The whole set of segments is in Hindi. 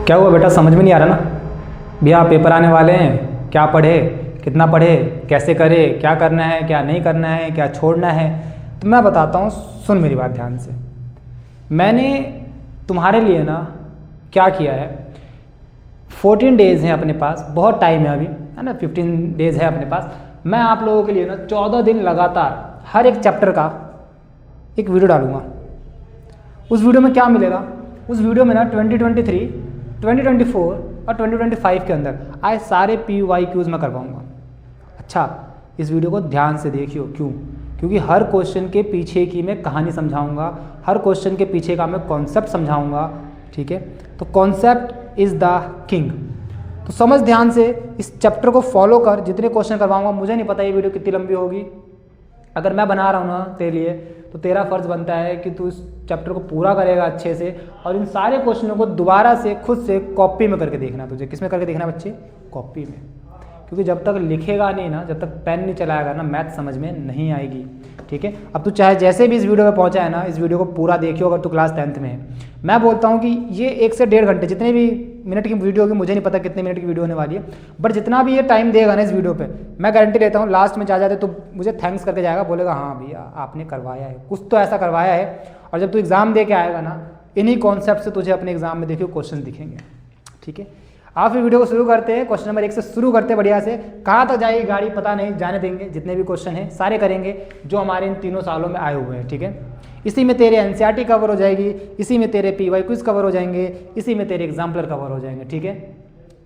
क्या हुआ बेटा, समझ में नहीं आ रहा ना? भैया पेपर आने वाले हैं, क्या पढ़े, कितना पढ़े, कैसे करे, क्या करना है, क्या नहीं करना है, क्या छोड़ना है। तो मैं बताता हूँ, सुन मेरी बात ध्यान से। मैंने तुम्हारे लिए ना क्या किया है, 14 डेज़ हैं अपने पास, बहुत टाइम है अभी, है ना, 15 डेज़ है अपने पास। मैं आप लोगों के लिए ना 14 दिन लगातार हर एक चैप्टर का एक वीडियो डालूंगा। उस वीडियो में क्या मिलेगा, उस वीडियो में ना 2023, 2024 और 2025 के अंदर आए सारे PYQs मैं करवाऊँगा। अच्छा, इस वीडियो को ध्यान से देखियो। क्यों? क्योंकि हर क्वेश्चन के पीछे की मैं कहानी समझाऊंगा, हर क्वेश्चन के पीछे का मैं कॉन्सेप्ट समझाऊंगा। ठीक है, तो कॉन्सेप्ट इज़ द किंग। तो समझ ध्यान से, इस चैप्टर को फॉलो कर। जितने क्वेश्चन करवाऊंगा, मुझे नहीं पता ये वीडियो कितनी लंबी होगी। अगर मैं बना रहा हूँ ना तेरे लिए, तो तेरा फ़र्ज़ बनता है कि तू इस चैप्टर को पूरा करेगा अच्छे से, और इन सारे क्वेश्चनों को दोबारा से खुद से कॉपी में करके देखना। तुझे किस में करके देखना बच्चे? कॉपी में। क्योंकि जब तक लिखेगा नहीं ना, जब तक पेन नहीं चलाएगा ना, मैथ समझ में नहीं आएगी। ठीक है, अब तू चाहे जैसे भी इस वीडियो में पहुंचा है ना, इस वीडियो को पूरा देखियो। अगर तू क्लास 10th में है, मैं बोलता हूँ कि ये 1 से 1.5 घंटे, जितने भी मिनट की वीडियो होगी, मुझे नहीं पता कितने मिनट की वीडियो होने वाली है, बट जितना भी ये टाइम देगा ना इस वीडियो पे, मैं गारंटी लेता हूँ लास्ट में जा जाते तो मुझे थैंक्स करके जाएगा, बोलेगा हाँ भैया आपने करवाया है, कुछ तो ऐसा करवाया है। और जब तू एग्ज़ाम दे के आएगा ना, इन्हीं कॉन्सेप्ट से तुझे अपने एग्जाम में देखियो क्वेश्चन दिखेंगे। ठीक है, आप फिर वीडियो को शुरू करते हैं। क्वेश्चन नंबर 1 से शुरू करते हैं। बढ़िया से कहाँ तक जाएगी गाड़ी पता नहीं, जाने देंगे। जितने भी क्वेश्चन हैं सारे करेंगे जो हमारे इन 3 सालों में आए हुए हैं। ठीक है, इसी में तेरे NCERT कवर हो जाएगी, इसी में तेरे PYQs कवर हो जाएंगे, इसी में तेरे एग्जाम्पलर कवर हो जाएंगे। ठीक है,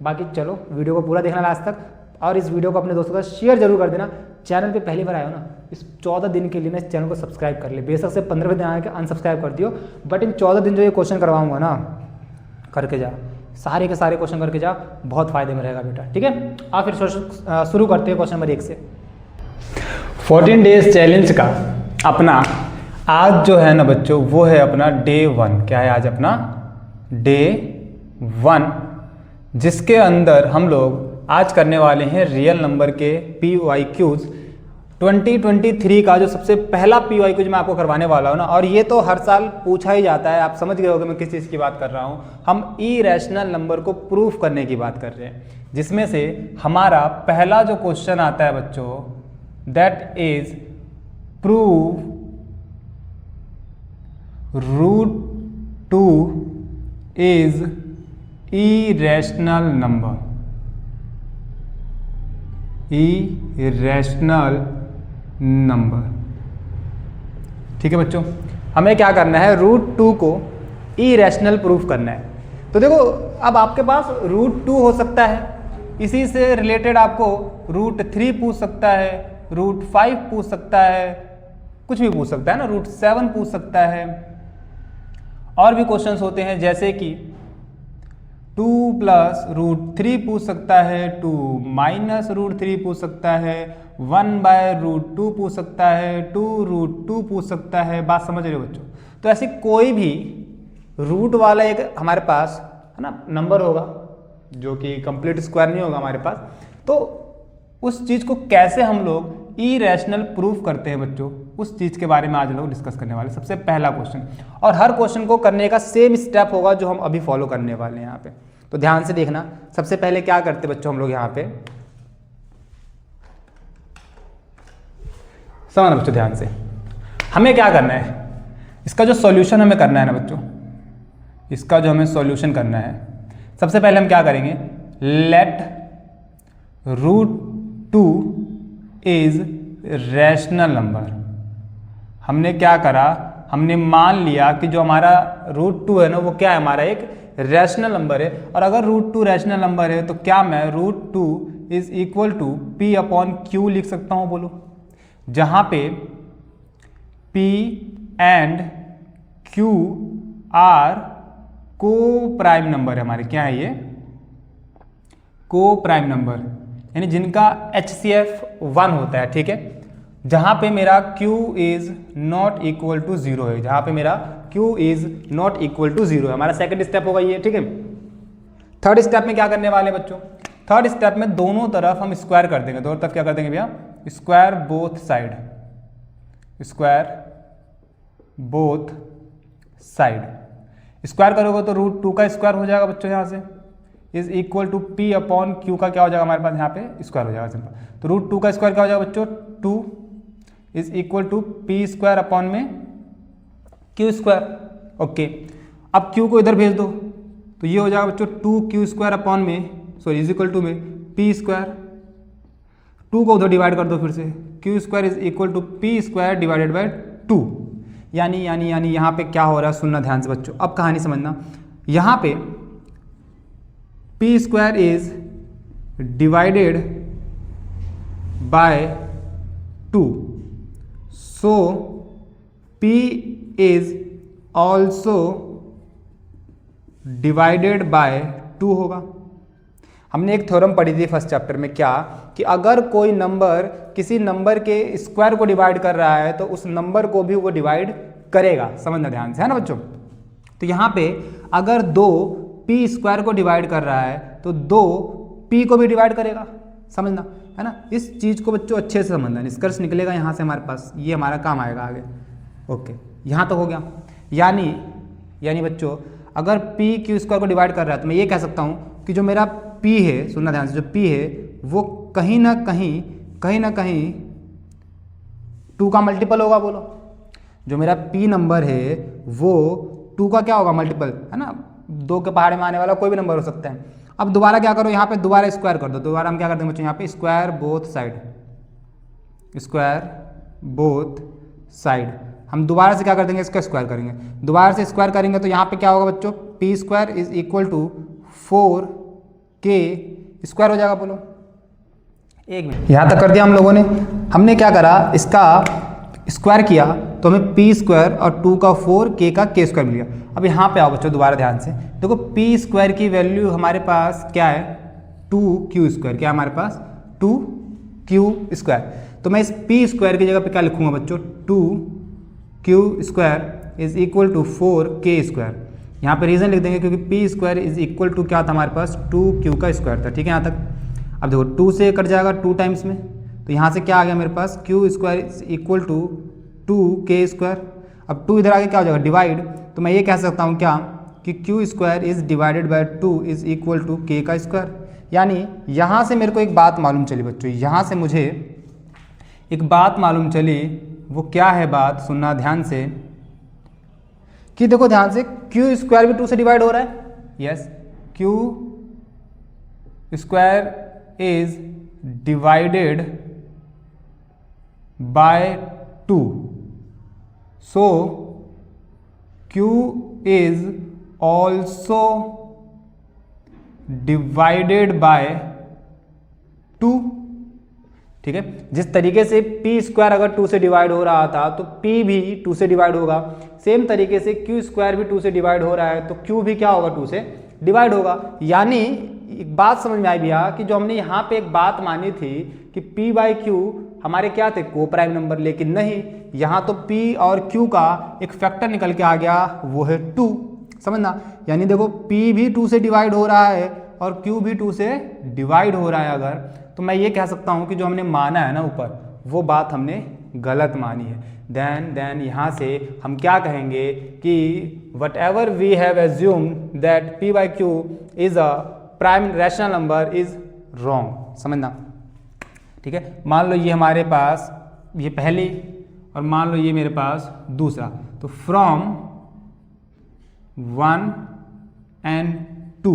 बाकी चलो वीडियो को पूरा देखना लास्ट तक, और इस वीडियो को अपने दोस्तों के साथ शेयर जरूर कर देना। चैनल पे पहली बार आए हो ना, इस 14 दिन के लिए ना इस चैनल को सब्सक्राइब कर ले। बेशक से 15वें दिन आके अनसब्सक्राइब कर दियो, बट इन 14 दिन जो ये क्वेश्चन करवाऊंगा ना, करके जा, सारे के सारे क्वेश्चन करके जा, बहुत फायदे में रहेगा बेटा। ठीक है, आप फिर शुरू करते हैं क्वेश्चन नंबर 1 से। 14 डेज चैलेंज का अपना आज जो है ना बच्चों, वो है अपना डे 1। क्या है आज अपना? डे 1, जिसके अंदर हम लोग आज करने वाले हैं रियल नंबर के PYQs। 2023 का जो सबसे पहला PYQ मैं आपको करवाने वाला हूँ ना, और ये तो हर साल पूछा ही जाता है, आप समझ गए होंगे मैं किस चीज़ की बात कर रहा हूँ। हम इरेशनल नंबर को प्रूफ करने की बात कर रहे हैं, जिसमें से हमारा पहला जो क्वेश्चन आता है बच्चों, that is prove √2 is irrational number. Irrational number. ठीक है बच्चों, हमें क्या करना है? √2 को इरेशनल प्रूफ करना है। तो देखो, अब आपके पास √2 हो सकता है, इसी से रिलेटेड आपको √3 पूछ सकता है, √5 पूछ सकता है, कुछ भी पूछ सकता है ना, √7 पूछ सकता है। और भी क्वेश्चंस होते हैं, जैसे कि 2 + √3 पूछ सकता है, 2 - √3 पूछ सकता है, 1/√2 पूछ सकता है, 2√2 पूछ सकता है। बात समझ रहे हो बच्चों? तो ऐसी कोई भी रूट वाला एक हमारे पास है ना नंबर होगा, जो कि कंप्लीट स्क्वायर नहीं होगा हमारे पास, तो उस चीज़ को कैसे हम लोग इरेशनल प्रूफ करते हैं बच्चों, उस चीज़ के बारे में आज लोग डिस्कस करने वाले। सबसे पहला क्वेश्चन, और हर क्वेश्चन को करने का सेम स्टेप होगा जो हम अभी फॉलो करने वाले हैं यहाँ पे। तो ध्यान से देखना। सबसे पहले क्या करते बच्चों हम लोग यहाँ पे, समझना बच्चों ध्यान से, हमें क्या करना है, इसका जो सॉल्यूशन हमें करना है ना बच्चों, इसका जो हमें सॉल्यूशन करना है, सबसे पहले हम क्या करेंगे? Let √2 is rational number. हमने क्या करा? हमने मान लिया कि जो हमारा √2 है ना, वो क्या है? हमारा एक रैशनल नंबर है। और अगर √2 रैशनल नंबर है, तो क्या मैं √2 इज इक्वल टू P/Q लिख सकता हूँ? बोलो, जहाँ पे P and Q are coprime number है हमारे। क्या है ये? को प्राइम नंबर, यानी जिनका HCF 1 होता है। ठीक है, जहां पे मेरा Q is not equal to 0 है, जहां पे मेरा Q is not equal to 0 है, हमारा सेकंड स्टेप होगा ये। ठीक है, थर्ड स्टेप में क्या करने वाले बच्चों? थर्ड स्टेप में दोनों तरफ हम स्क्वायर कर देंगे। दोनों तरफ क्या कर देंगे भैया? Square both side, square both side. Square करोगे तो रूट 2 का स्क्वायर हो जाएगा बच्चों यहाँ से, is equal to P upon Q का क्या हो जाएगा हमारे पास यहाँ पे स्क्वायर हो जाएगा सिंपल। तो रूट 2 का स्क्वायर क्या हो जाएगा बच्चों, 2 is equal to P square upon में क्यू स्क्वायर। ओके, अब क्यू को इधर भेज दो तो ये हो जाएगा बच्चों 2q स्क्वायर अपॉन में सॉरी इज इक्वल टू में पी स्क्वायर। 2 को उधर डिवाइड कर दो फिर से, Q square is equal to P square divided by 2। यानी यहाँ पे क्या हो रहा है, सुनना ध्यान से बच्चों, अब कहानी समझना। यहाँ पे P square is divided by 2, so P is also divided by 2 होगा। हमने एक थ्योरम पढ़ी थी फर्स्ट चैप्टर में, क्या कि अगर कोई नंबर किसी नंबर के स्क्वायर को डिवाइड कर रहा है तो उस नंबर को भी वो डिवाइड करेगा। समझना ध्यान से, है ना बच्चों। तो यहाँ पे अगर 2 पी स्क्वायर को डिवाइड कर रहा है तो 2 पी को भी डिवाइड करेगा। समझना, है ना। इस चीज़ को बच्चों अच्छे से समझना, निष्कर्ष निकलेगा यहाँ से हमारे पास, ये हमारा काम आएगा आगे। ओके, यहाँ तो हो गया। यानी बच्चों अगर पी क्यू स्क्वायर को डिवाइड कर रहा है तो मैं ये कह सकता हूँ कि जो मेरा P है, सुनना ध्यान से, जो P है वो कहीं ना कहीं 2 का मल्टीपल होगा। बोलो, जो मेरा P नंबर है वो 2 का क्या होगा, मल्टीपल, है ना। 2 के पहाड़े में आने वाला कोई भी नंबर हो सकता है। अब दोबारा क्या करो, यहाँ पे दोबारा स्क्वायर कर दो। दोबारा हम क्या करते हैं बच्चों, यहाँ पे स्क्वायर बोथ साइड हम दोबारा से क्या कर देंगे, इसका स्क्वायर करेंगे। दोबारा से स्क्वायर करेंगे तो यहाँ पे क्या होगा बच्चों, P square is equal to 4k square हो जाएगा। बोलो, एक मिनट, यहाँ तक कर दिया हम लोगों ने। हमने क्या करा, इसका स्क्वायर किया तो हमें पी स्क्वायर और 2 का 4k का k स्क्वायर मिल गया। अब यहाँ पे आओ बच्चों, दोबारा ध्यान से देखो, पी स्क्वायर की वैल्यू हमारे पास क्या है, 2q स्क्वायर। क्या हमारे पास 2q स्क्वायर। तो मैं इस पी स्क्वायर की जगह पे क्या लिखूंगा बच्चों, 2q square is equal to 4k square. यहाँ पे रीज़न लिख देंगे क्योंकि P square is equal to क्या था हमारे पास, 2q का स्क्वायर था। ठीक है यहाँ तक। अब देखो 2 से कट जाएगा 2 टाइम्स में, तो यहाँ से क्या आ गया मेरे पास, q square is equal to 2k square. अब 2 इधर आगे क्या हो जाएगा, डिवाइड। तो मैं ये कह सकता हूँ क्या कि q square is divided by 2 is equal to k का स्क्वायर। यानी यहाँ से मेरे को एक बात मालूम चली बच्चों, यहाँ से मुझे एक बात मालूम चली। वो क्या है बात, सुनना ध्यान से, कि देखो ध्यान से, q स्क्वायर भी 2 से डिवाइड हो रहा है। Yes, q square is divided by 2, so q is also divided by 2। ठीक है, जिस तरीके से पी स्क्वायर अगर 2 से डिवाइड हो रहा था तो p भी 2 से डिवाइड होगा। सेम तरीके से q स्क्वायर भी 2 से डिवाइड हो रहा है तो q भी क्या होगा, 2 से डिवाइड होगा। यानी एक बात समझ में आई भैया कि जो हमने यहाँ पे एक बात मानी थी कि p बाई क्यू हमारे क्या थे, को प्राइम नंबर, लेकिन नहीं, यहाँ तो p और q का एक फैक्टर निकल के आ गया, वो है 2। समझना, यानी देखो p भी 2 से डिवाइड हो रहा है और q भी 2 से डिवाइड हो रहा है अगर, तो मैं ये कह सकता हूँ कि जो हमने माना है ना ऊपर, वो बात हमने गलत मानी है। देन यहाँ से हम क्या कहेंगे कि whatever we have assumed that p by Q is a prime rational number is wrong. समझना, ठीक है। मान लो ये हमारे पास ये पहली और मान लो ये मेरे पास दूसरा, तो from 1 and 2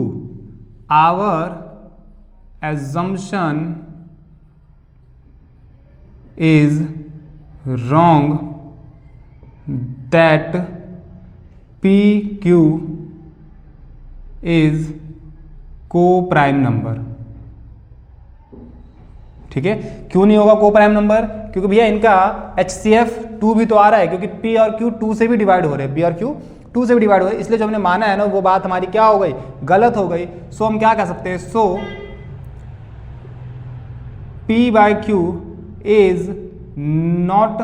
our assumption is wrong that PQ is co-prime number. ठीक है, क्यों नहीं होगा को प्राइम नंबर, क्योंकि भैया इनका HCF 2 भी तो आ रहा है, क्योंकि P और Q 2 से भी डिवाइड हो रहे हैं, B और Q 2 से भी डिवाइड हो रहे हैं, इसलिए जो हमने माना है ना वो बात हमारी क्या हो गई, गलत हो गई। सो हम क्या कह सकते हैं, सो P by Q is not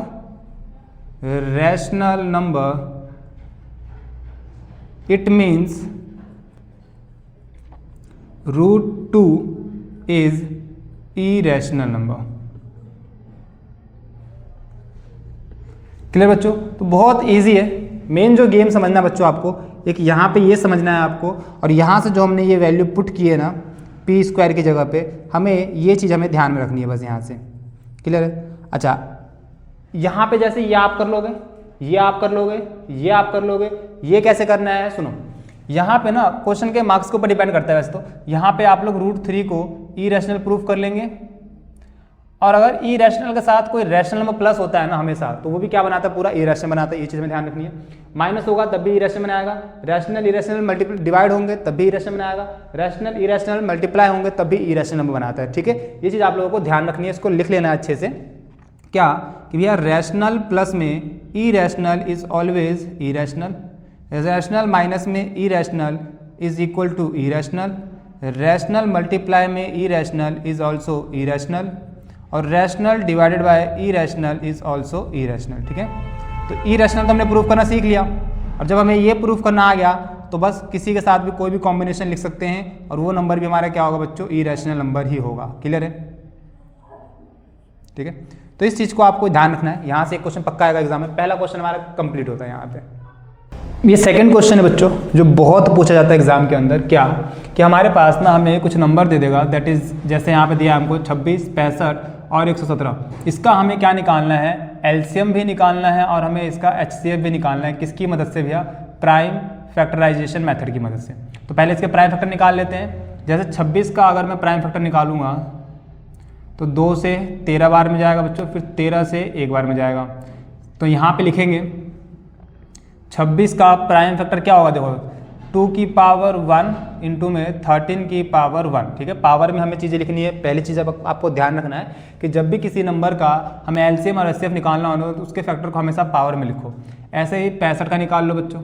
rational number, it means √2 is irrational number. Clear बच्चों, तो बहुत इजी है, मेन जो गेम समझना है बच्चों आपको, एक यहाँ पे ये समझना है आपको, और यहाँ से जो हमने ये वैल्यू पुट की है ना पी स्क्वायर की जगह पे, हमें ये चीज़ हमें ध्यान में रखनी है बस यहाँ से। क्लियर है? अच्छा, यहाँ पे जैसे ये आप कर लोगे, ये आप कर लोगे, ये आप कर लोगे, ये कैसे करना है सुनो। यहाँ पे ना क्वेश्चन के मार्क्स के ऊपर डिपेंड करता है वैसे तो। यहाँ पे आप लोग √3 को इरेशनल प्रूफ कर लेंगे, और अगर इरेशनल के साथ कोई रैशनल में प्लस होता है ना हमेशा, तो वो भी क्या बनाता है, पूरा इरेशनल बनाता है। ये चीज़ में ध्यान रखनी है। माइनस होगा तब भी इरेशनल बनाएगा, रैशनल इरेशनल मल्टीप्लाई डिवाइड होंगे तब भी इरेशनल बनाएगा, रैशनल इरेशनल मल्टीप्लाई होंगे तब भी इरेशनल बनाता है। ठीक है, ये चीज़ आप लोगों को ध्यान रखनी है, इसको लिख लेना है अच्छे से। क्या कि भैया रैशनल प्लस में irrational is always irrational, rational minus में irrational is equal to irrational, rational multiply में इरेशनल इज ऑल्सो इरेशनल, और rational divided by irrational is also irrational. ठीक है, तो इरेशनल तो हमने प्रूफ करना सीख लिया, और जब हमें ये प्रूफ करना आ गया तो बस किसी के साथ भी कोई भी कॉम्बिनेशन लिख सकते हैं, और वो नंबर भी हमारा क्या होगा बच्चों, इरेशनल नंबर ही होगा। क्लियर है? ठीक है, तो इस चीज़ को आपको ध्यान रखना है। यहाँ से एक क्वेश्चन पक्का आएगा एग्जाम में, पहला क्वेश्चन हमारा कंप्लीट होता है यहाँ पे। ये सेकंड क्वेश्चन है बच्चों, जो बहुत पूछा जाता है एग्जाम के अंदर। क्या कि हमारे पास ना हमें कुछ नंबर दे देगा, दैट इज जैसे यहाँ पे दिया हमको 26, 65 और 117। इसका हमें क्या निकालना है, एलसीएम भी निकालना है, और हमें इसका एचसीएफ भी निकालना है। किसकी मदद से भैया, प्राइम फैक्टराइजेशन मेथड की मदद से। तो पहले इसके प्राइम फैक्टर निकाल लेते हैं। जैसे 26 का अगर मैं प्राइम फैक्टर निकालूंगा तो 2 से 13 बार में जाएगा बच्चों, फिर 13 से 1 बार में जाएगा। तो यहाँ पे लिखेंगे 26 का प्राइम फैक्टर क्या होगा, देखो 2 की पावर 1 इंटू में 13 की पावर 1। ठीक है, पावर में हमें चीज़ें लिखनी है। पहली चीज़ आपको ध्यान रखना है कि जब भी किसी नंबर का हमें एलसीएम और एचसीएफ निकालना हो तो उसके फैक्टर को हमेशा पावर में लिखो। ऐसे ही 65 का निकाल लो बच्चों,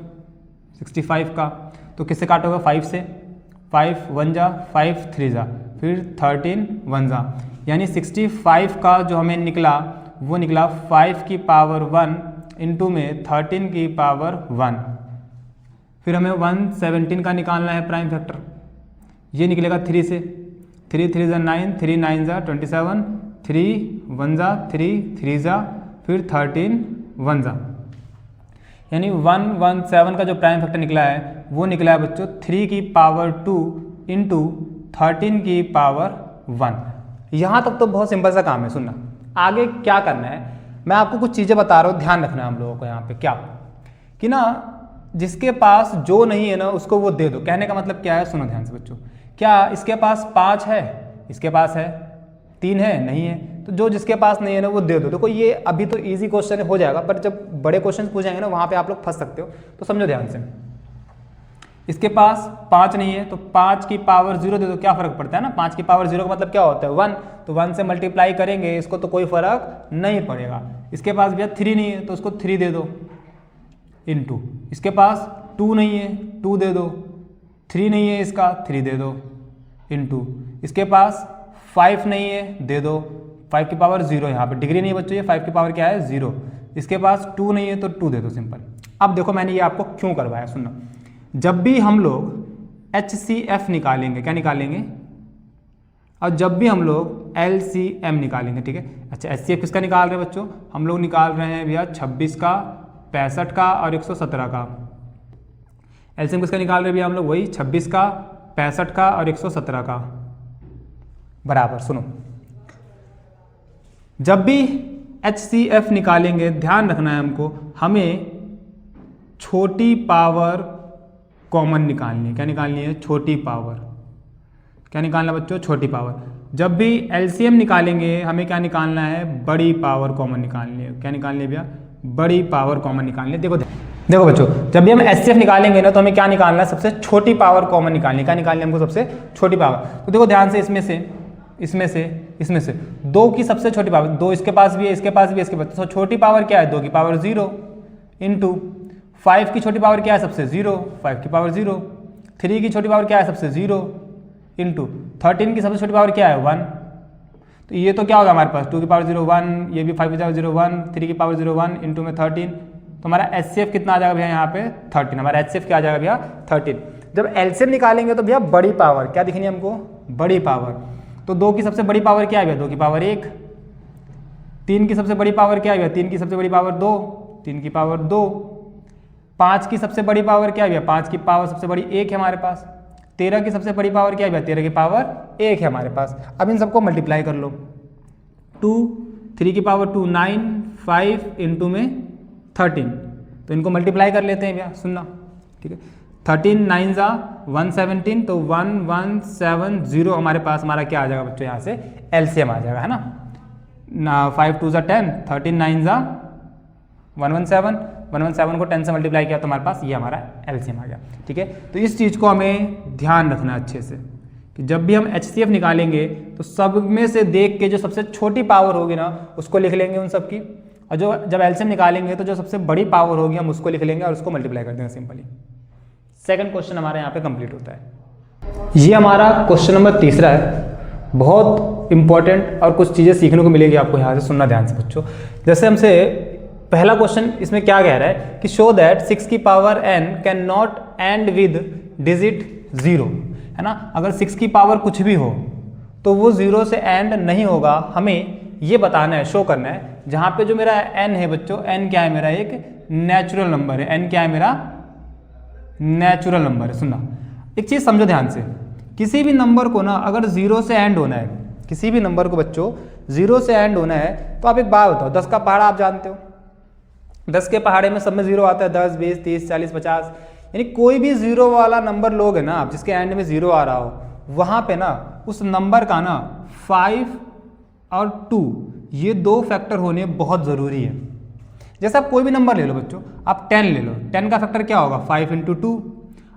65 का, तो किससे काटोगे, 5 से, 5 1 जा, 5 3 जा, फिर 13 1 जा, यानी 65 का जो हमें निकला वो निकला 5 की पावर 1 इंटू में 13 की पावर 1। फिर हमें 117 का निकालना है प्राइम फैक्टर, ये निकलेगा 3 से, 3 3 जा 9, 3 9 जा 27, 3 1 जा 3, 3 जा, फिर 13 1 जा, यानी 117 का जो प्राइम फैक्टर निकला है वो निकला है बच्चों 3 की पावर 2 इंटू 13 की पावर 1। यहाँ तक तो बहुत सिंपल सा काम है। सुनना, आगे क्या करना है, मैं आपको कुछ चीज़ें बता रहा हूँ, ध्यान रखना है हम लोगों को यहाँ पे। क्या कि ना जिसके पास जो नहीं है ना उसको वो दे दो। कहने का मतलब क्या है, सुनो ध्यान से बच्चों। क्या इसके पास 5 है, इसके पास है 3 है, नहीं है, तो जो जिसके पास नहीं है ना वो दे दो। देखो ये अभी तो इजी क्वेश्चन हो जाएगा, पर जब बड़े क्वेश्चन पूछेंगे ना वहाँ पे आप लोग फंस सकते हो, तो समझो ध्यान से। इसके पास 5 नहीं है तो 5 की पावर 0 दे दो, क्या फर्क पड़ता है ना। 5 की पावर 0 का मतलब क्या होता है, 1, तो 1 से मल्टीप्लाई करेंगे इसको तो कोई फर्क नहीं पड़ेगा। इसके पास भैया 3 नहीं है तो उसको 3 दे दो इनटू, इसके पास 2 नहीं है 2 दे दो, 3 नहीं है इसका 3 दे दो इनटू, इसके पास 5 नहीं है दे दो, 5 की पावर 0, यहाँ पे डिग्री नहीं बच्चों, ये 5 की पावर क्या है 0। इसके पास 2 नहीं है तो 2 दे दो, सिंपल। अब देखो मैंने ये आपको क्यों करवाया, सुनना। जब भी हम लोग HCF निकालेंगे, क्या निकालेंगे, और जब भी हम लोग LCM निकालेंगे, ठीक है। अच्छा, HCF किसका निकाल रहे हैं बच्चों, हम लोग निकाल रहे हैं भैया 26 का, 65 का और 117 का। LCM किसका निकाल रहे हैं भैया हम लोग, वही 26 का, 65 का और 117 का, बराबर। सुनो, जब भी HCF निकालेंगे ध्यान रखना है हमको, हमें छोटी पावर कॉमन निकालनी है। क्या निकालनी है, छोटी पावर। क्या निकालना बच्चों, छोटी पावर। जब भी LCM निकालेंगे हमें क्या निकालना है, बड़ी पावर कॉमन निकालनी है। क्या निकालनी है भैया, बड़ी पावर कॉमन निकालनी है। देखो बच्चों, जब भी हम HCF निकालेंगे ना तो हमें क्या निकालना है, सबसे छोटी पावर कॉमन निकालनी है। क्या निकालनी है हमको, सबसे छोटी पावर। तो देखो ध्यान से, इसमें से 2 की सबसे छोटी पावर, 2 इसके पास भी है, इसके पास भी है, इसके पास, तो छोटी पावर क्या है, 2 की पावर 0 इंटू 5 की छोटी पावर क्या है, सबसे 0, 5 की पावर 0, 3 की छोटी पावर क्या है, सबसे 0 इंटू 13 की सबसे छोटी पावर क्या है, 1। तो ये तो क्या होगा हमारे पास, 2 की पावर 0 1, ये भी 5 की पावर 0 1, 3 की पावर 0 1 इंटू में 13। तो हमारा HCF कितना आ जाएगा भैया यहाँ पे, 13। हमारा HCF क्या आ जाएगा भैया, 13। जब LCM निकालेंगे तो भैया बड़ी पावर क्या दिखनी है हमको, बड़ी पावर। तो 2 की सबसे बड़ी पावर क्या है भैया, 2 की पावर 1। 3 की सबसे बड़ी पावर क्या है भैया, 3 की सबसे बड़ी पावर 2, 3 की पावर 2। 5 की सबसे बड़ी पावर क्या है भैया, 5 की पावर सबसे बड़ी 1 है हमारे पास। 13 की सबसे बड़ी पावर क्या है भैया, 13 की पावर 1 है हमारे पास। अब इन सबको मल्टीप्लाई कर लो, 2, 3 की पावर 2 9, 5 इंटू में 13, तो इनको मल्टीप्लाई कर लेते हैं भैया, सुनना ठीक है। 13 9 ज़ा 117, तो 1170 हमारे पास हमारा क्या आ जाएगा बच्चों, यहाँ से एलसीएम आ जाएगा, है ना। 5 2 ज़ा 10, 13 9 ज़ा 117 को 10 से मल्टीप्लाई किया तो हमारे पास ये हमारा एलसीएम आ गया, ठीक है। तो इस चीज़ को हमें ध्यान रखना है अच्छे से कि जब भी हम एचसीएफ निकालेंगे तो सब में से देख के जो सबसे छोटी पावर होगी ना उसको लिख लेंगे उन सब की, और जो जब एलसीएम निकालेंगे तो जो सबसे बड़ी पावर होगी हम उसको लिख लेंगे और उसको मल्टीप्लाई कर देंगे सिंपली। सेकंड क्वेश्चन हमारे यहाँ पे कंप्लीट होता है। ये हमारा क्वेश्चन नंबर तीसरा है, बहुत इंपॉर्टेंट और कुछ चीज़ें सीखने को मिलेगी आपको यहाँ से, सुनना ध्यान से बच्चों। जैसे हमसे पहला क्वेश्चन इसमें क्या कह रहा है कि शो दैट 6 की power n can not and with digit 0, है ना। अगर 6 की पावर कुछ भी हो तो वो 0 से एंड नहीं होगा, हमें ये बताना है, शो करना है। जहाँ पे जो मेरा n है बच्चों, n क्या है मेरा, एक नेचुरल नंबर है, n क्या है मेरा, नेचुरल नंबर है। सुनना एक चीज़ समझो ध्यान से, किसी भी नंबर को ना अगर 0 से एंड होना है, किसी भी नंबर को बच्चों 0 से एंड होना है, तो आप एक बात बताओ, 10 का पहाड़ा आप जानते हो, 10 के पहाड़े में सब में 0 आता है, 10 20 30 40 50, यानी कोई भी 0 वाला नंबर लोगे ना आप, जिसके एंड में 0 आ रहा हो, वहाँ पे ना उस नंबर का ना 5 और 2 ये 2 फैक्टर होने बहुत ज़रूरी है। जैसे आप कोई भी नंबर ले लो बच्चों, आप 10 ले लो, 10 का फैक्टर क्या होगा, 5 इंटू 2।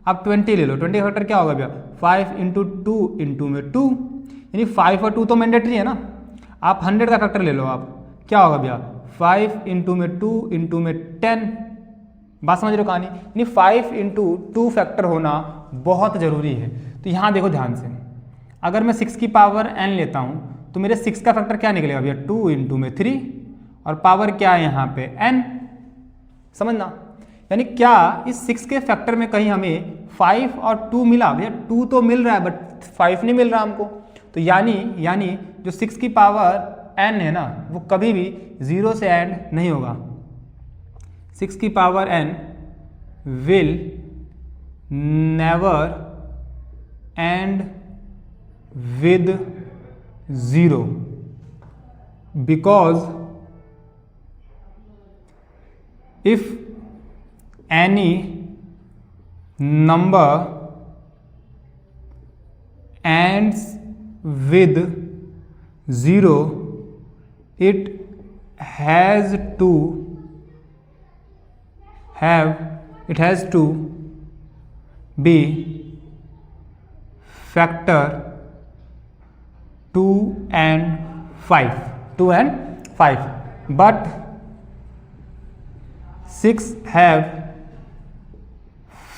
आप 20 ले लो, 20 का फैक्टर क्या होगा भैया, 5 इंटू 2 इंटू में 2, यानी 5 और 2 तो मैंडेटरी है ना। आप 100 का फैक्टर ले लो, आप क्या होगा भैया, 5 इंटू में 2 इंटू में 10। बात समझ रहे हो कहानी, यानी 5 इंटू 2 फैक्टर होना बहुत ज़रूरी है। तो यहाँ देखो ध्यान से, अगर मैं 6 की पावर n लेता हूँ तो मेरे 6 का फैक्टर क्या निकलेगा भैया, 2 इंटू में 3, और पावर क्या है यहाँ पे n, समझना। यानी क्या इस 6 के फैक्टर में कहीं हमें 5 और 2 मिला भैया, 2 तो मिल रहा है बट 5 नहीं मिल रहा हमको। तो यानी जो 6 की पावर n है ना वो कभी भी 0 से एंड नहीं होगा। 6 की power n will never end with 0 because if any number ends with 0 it has to be factor 2 and 5 but 6 have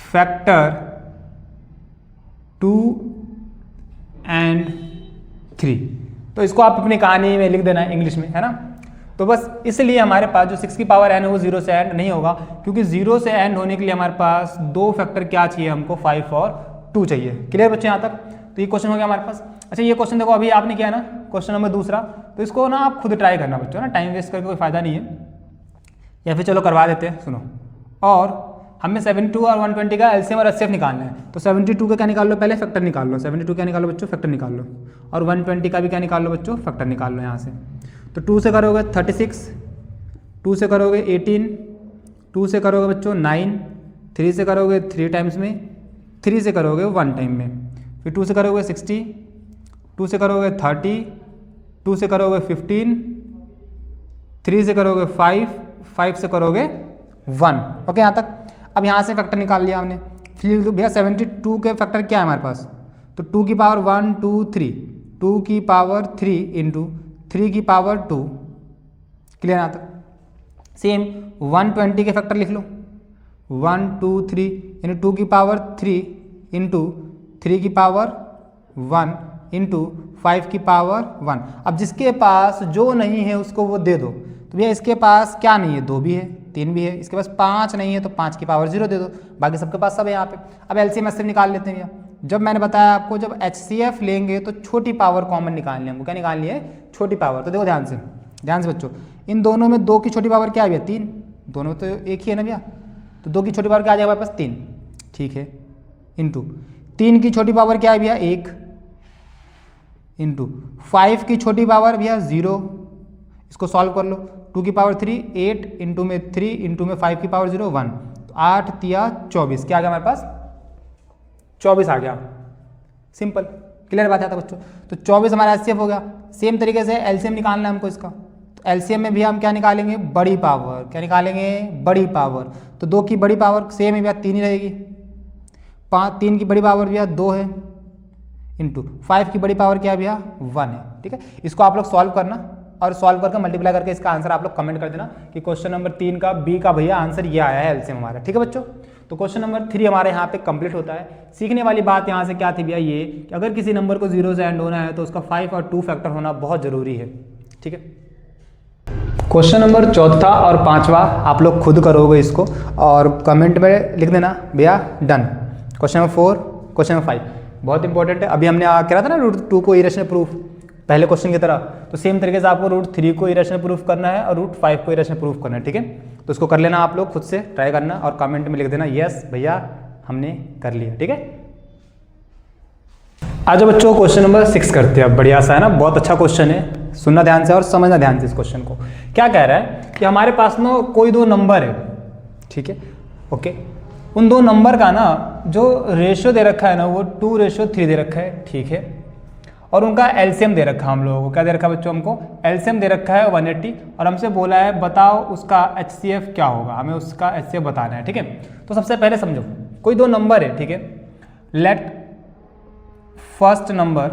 factor 2 and 3। तो इसको आप अपनी कहानी में लिख देना है इंग्लिश में, है ना। तो बस इसलिए हमारे पास जो 6 की पावर n है वो 0 से एंड नहीं होगा, क्योंकि 0 से एंड होने के लिए हमारे पास 2 फैक्टर क्या चाहिए हमको, 5 और 2 चाहिए। क्लियर बच्चे यहाँ तक। तो ये क्वेश्चन हो गया हमारे पास। अच्छा ये क्वेश्चन देखो अभी आपने किया ना, क्वेश्चन नंबर दूसरा, तो इसको ना आप खुद ट्राई करना बच्चों, ना टाइम वेस्ट करके कोई फायदा नहीं है, या फिर चलो करवा देते हैं। सुनो, और हमें 72 और 120 का एलसीएम और एचसीएफ निकालना है। तो 72 का क्या निकाल लो, पहले फैक्टर निकाल लो। 72 क्या निकालो बच्चों, फैक्टर निकाल लो। और 120 का भी क्या निकाल लो बच्चों, फैक्टर निकाल लो यहाँ से। तो 2 से करोगे 36, 2 से करोगे 18, 2 से करोगे बच्चों 9, 3 से करोगे 3 टाइम्स में, 3 से करोगे 1 टाइम में, फिर 2 से करोगे 60, 2 से करोगे 30, 2 से करोगे 15, 3 से करोगे 5, 5 से करोगे 1। ओके यहाँ तक। अब यहाँ से फैक्टर निकाल लिया हमने। फिर भैया 72 के फैक्टर क्या है हमारे पास, तो 2 की पावर 1 2 3, 2 की पावर 3 इंटू 3 की पावर 2। क्लियर यहाँ तक। सेम 120 के फैक्टर लिख लो, 1 2 3 यानी 2 की पावर 3 इंटू 3 की पावर 1 इंटू 5 की पावर 1। अब जिसके पास जो नहीं है उसको वो दे दो। तो भैया इसके पास क्या नहीं है, 2 भी है 3 भी है, इसके पास 5 नहीं है तो 5 की पावर 0 दे दो, बाकी सबके पास सब है यहाँ पे। अब एलसीएम एचसीएफ निकाल लेते हैं भैया। जब मैंने बताया आपको जब एचसीएफ लेंगे तो छोटी पावर कॉमन निकालनी है हमको। क्या निकालनी है, छोटी पावर। तो देखो ध्यान से बच्चों, इन दोनों में 2 की छोटी पावर क्या है भैया, 3, दोनों में तो एक ही है ना भैया। तो 2 की छोटी पावर क्या आ जाएगा हमारे पास 3, ठीक है, इंटू 3 की छोटी पावर क्या है भैया 1, इंटू 5 की छोटी पावर भैया 0, इसको सॉल्व कर लो, 2 की पावर 3 8, इंटू में 3, इंटू में 5 की पावर 0 1, तो 8 तिया 24, क्या आ गया हमारे पास 24 आ गया। सिंपल, क्लियर बात है था बच्चों। तो 24 हमारा एचसीएफ हो गया। सेम तरीके से एलसीएम निकालना है हमको इसका, तो एलसीएम में भी हम क्या निकालेंगे बड़ी पावर, क्या निकालेंगे बड़ी पावर, तो 2 की बड़ी पावर सेम है भैया 3 ही रहेगी, 3 की बड़ी पावर भैया 2 है, इंटू 5 की बड़ी पावर क्या है भैया 1 है, ठीक है। इसको आप लोग सॉल्व करना और सॉल्व करके मल्टीप्लाई करके इसका आंसर आप लोग कमेंट कर देना कि क्वेश्चन नंबर 3 का बी का भैया आंसर ये आया है एलसीएम हमारा, ठीक है बच्चों। तो क्वेश्चन नंबर 3 हमारे यहाँ पे कंप्लीट होता है। सीखने वाली बात यहाँ से क्या थी भैया ये कि अगर किसी नंबर को 0 से एंड होना है तो उसका 5 और 2 फैक्टर होना बहुत जरूरी है, ठीक है। क्वेश्चन नंबर 4 और 5वां आप लोग खुद करोगे इसको और कमेंट में लिख देना भैया done. Question number 4, question number 5 बहुत इंपॉर्टेंट है। अभी हमने कह रहा था ना रूट 2 को इरेशनल प्रूफ पहले क्वेश्चन की तरह, तो सेम तरीके से आपको रूट 3 को इरेशनल प्रूफ करना है और रूट 5 को इरेशनल प्रूफ करना है, ठीक है। तो इसको कर लेना आप लोग खुद से, ट्राई करना और कमेंट में लिख देना यस भैया हमने कर लिया, ठीक है। आज बच्चों क्वेश्चन नंबर 6 करते हैं। अब बढ़िया सा है ना, बहुत अच्छा क्वेश्चन है, सुनना ध्यान से और समझना ध्यान से इस क्वेश्चन को। क्या कह रहा है कि हमारे पास ना कोई 2 नंबर है, ठीक है, ओके। उन 2 नंबर का ना जो रेशियो दे रखा है ना वो 2:3 दे रखा है, ठीक है, और उनका एलसीएम दे रखा है हम लोगों को। क्या दे रखा है बच्चों हमको एलसीएम दे रखा है 180 और हमसे बोला है बताओ उसका एचसीएफ क्या होगा, हमें उसका एचसीएफ बताना है, ठीक है। तो सबसे पहले समझो कोई 2 नंबर है, ठीक है। लेट फर्स्ट नंबर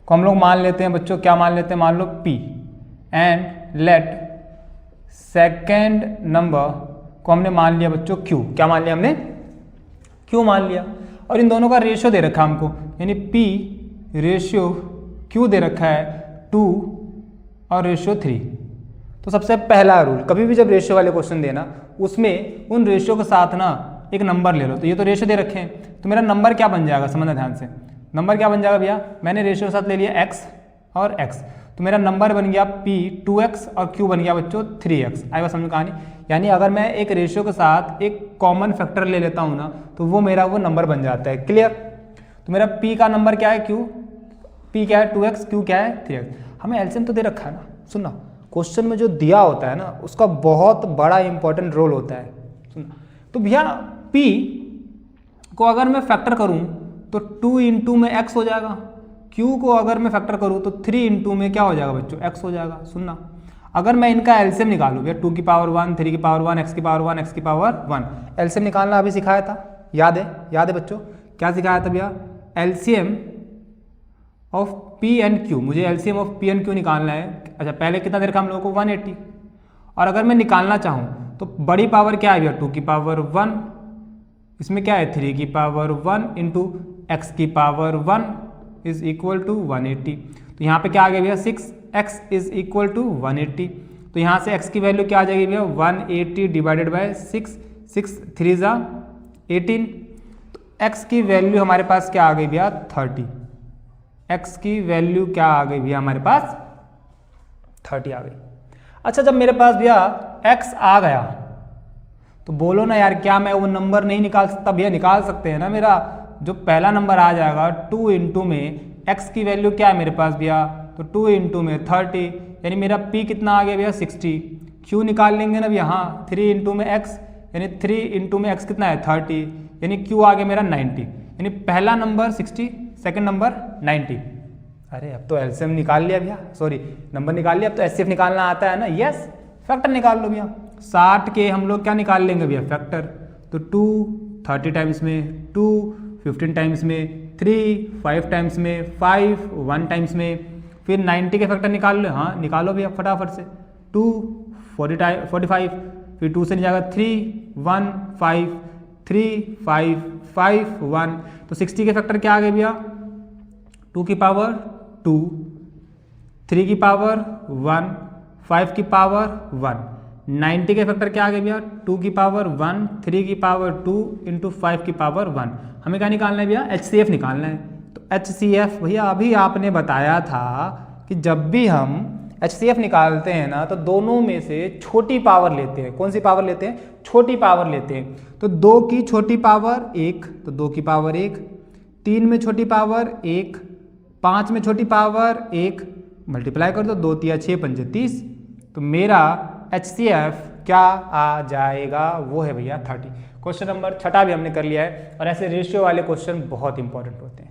को हम लोग मान लेते हैं बच्चों, क्या मान लेते हैं, मान लो P, and let second number को हमने मान लिया बच्चों Q। क्या मान लिया हमने Q मान लिया, और इन दोनों का रेशियो दे रखा हमको, यानी P रेशियो Q दे रखा है 2 और रेशियो 3। तो सबसे पहला रूल, कभी भी जब रेशियो वाले क्वेश्चन देना उसमें उन रेशियो के साथ ना एक नंबर ले लो। तो ये तो रेशियो दे रखे हैं, तो मेरा नंबर क्या बन जाएगा, समझना ध्यान से। नंबर क्या बन जाएगा भैया, मैंने रेशियो के साथ ले लिया x और x, तो मेरा नंबर बन गया P 2x और Q बन गया बच्चों 3x। आई बात समझ कहानी, यानी अगर मैं एक रेशियो के साथ एक कॉमन फैक्टर ले लेता हूँ ना तो वो मेरा वो नंबर बन जाता है, क्लियर। तो मेरा P का नंबर क्या है, P क्या है 2x, Q क्या है 3x। हमें एलसीएम तो दे रखा है ना, सुनना क्वेश्चन में जो दिया होता है ना उसका बहुत बड़ा इंपॉर्टेंट रोल होता है, सुनना। तो भैया P को अगर मैं फैक्टर करूँ तो 2 इंटू में x हो जाएगा, Q को अगर मैं फैक्टर करूँ तो 3 इंटू में क्या हो जाएगा बच्चों x हो जाएगा। सुनना, अगर मैं इनका एलसीएम निकालूँ भैया 2 की पावर 1, 3 की पावर 1, x की पावर 1, x की पावर 1, एलसीएम निकालना अभी सिखाया था, याद है बच्चों, क्या सिखाया था भैया, LCM of P and Q। मुझे LCM of P and Q निकालना है। अच्छा, पहले कितना दे रखा हम लोगों को 180, और अगर मैं निकालना चाहूँ तो बड़ी पावर क्या है भैया 2 की पावर 1, इसमें क्या है 3 की पावर 1 इंटू x की पावर 1 इज इक्वल टू 180। तो यहाँ पे क्या आ गया भैया 6x इज इक्वल टू 180। तो यहाँ से x की वैल्यू क्या आ जाएगी भैया 180 डिवाइडेड बाय 6, 6 3 जा 18। तो x की वैल्यू हमारे पास क्या आ गई भैया 30। x की वैल्यू क्या आ गई भैया हमारे पास 30 आ गई। अच्छा, जब मेरे पास भैया x आ गया तो बोलो ना यार क्या मैं वो नंबर नहीं निकाल सकता, भैया निकाल सकते हैं ना। मेरा जो पहला नंबर आ जाएगा 2 इंटू में x की वैल्यू क्या है मेरे पास भैया, तो 2 इंटू में 30, यानी मेरा p कितना आ गया भैया 60। q निकाल लेंगे ना भैया, हाँ 3 इंटू में x, यानी 3 इंटू में x कितना है 30, यानी q आ गया मेरा 90। यानी पहला नंबर 60, सेकंड नंबर 90। अरे अब तो एलसीएम निकाल लिया भैया, सॉरी नंबर निकाल लिया, अब तो एचसीएफ निकालना आता है ना। यस, फैक्टर निकाल लो भैया। 60 के हम लोग क्या निकाल लेंगे भैया फैक्टर, तो 2 30 टाइम्स में, 2 15 टाइम्स में, 3 5 टाइम्स में, 5 1 टाइम्स में, फिर 90 के फैक्टर निकाल लो। हाँ निकालो भैया फटाफट से, 2 45, फिर 2 से नहीं जाएगा 3 1 5 3 5 5 1। तो 60 के फैक्टर क्या आ गए भैया 2 की पावर 2, 3 की पावर 1, 5 की पावर 1। 90 के फैक्टर क्या आ गए भैया 2 की पावर 1, 3 की पावर 2 इंटू 5 की पावर 1। हमें क्या निकालना है भैया HCF निकालना है। तो HCF भैया अभी आपने बताया था कि जब भी हम HCF निकालते हैं ना तो दोनों में से छोटी पावर लेते हैं। कौन सी पावर लेते हैं? छोटी पावर लेते हैं। तो 2 की छोटी पावर 1, तो 2 की पावर 1, 3 में छोटी पावर 1, 5 में छोटी पावर 1, मल्टीप्लाई कर दो, 2 तिया 6 पंजे 30। तो मेरा HCF क्या आ जाएगा? वो है भैया 30। क्वेश्चन नंबर 6 भी हमने कर लिया है। और ऐसे रेशियो वाले क्वेश्चन बहुत इंपॉर्टेंट होते हैं,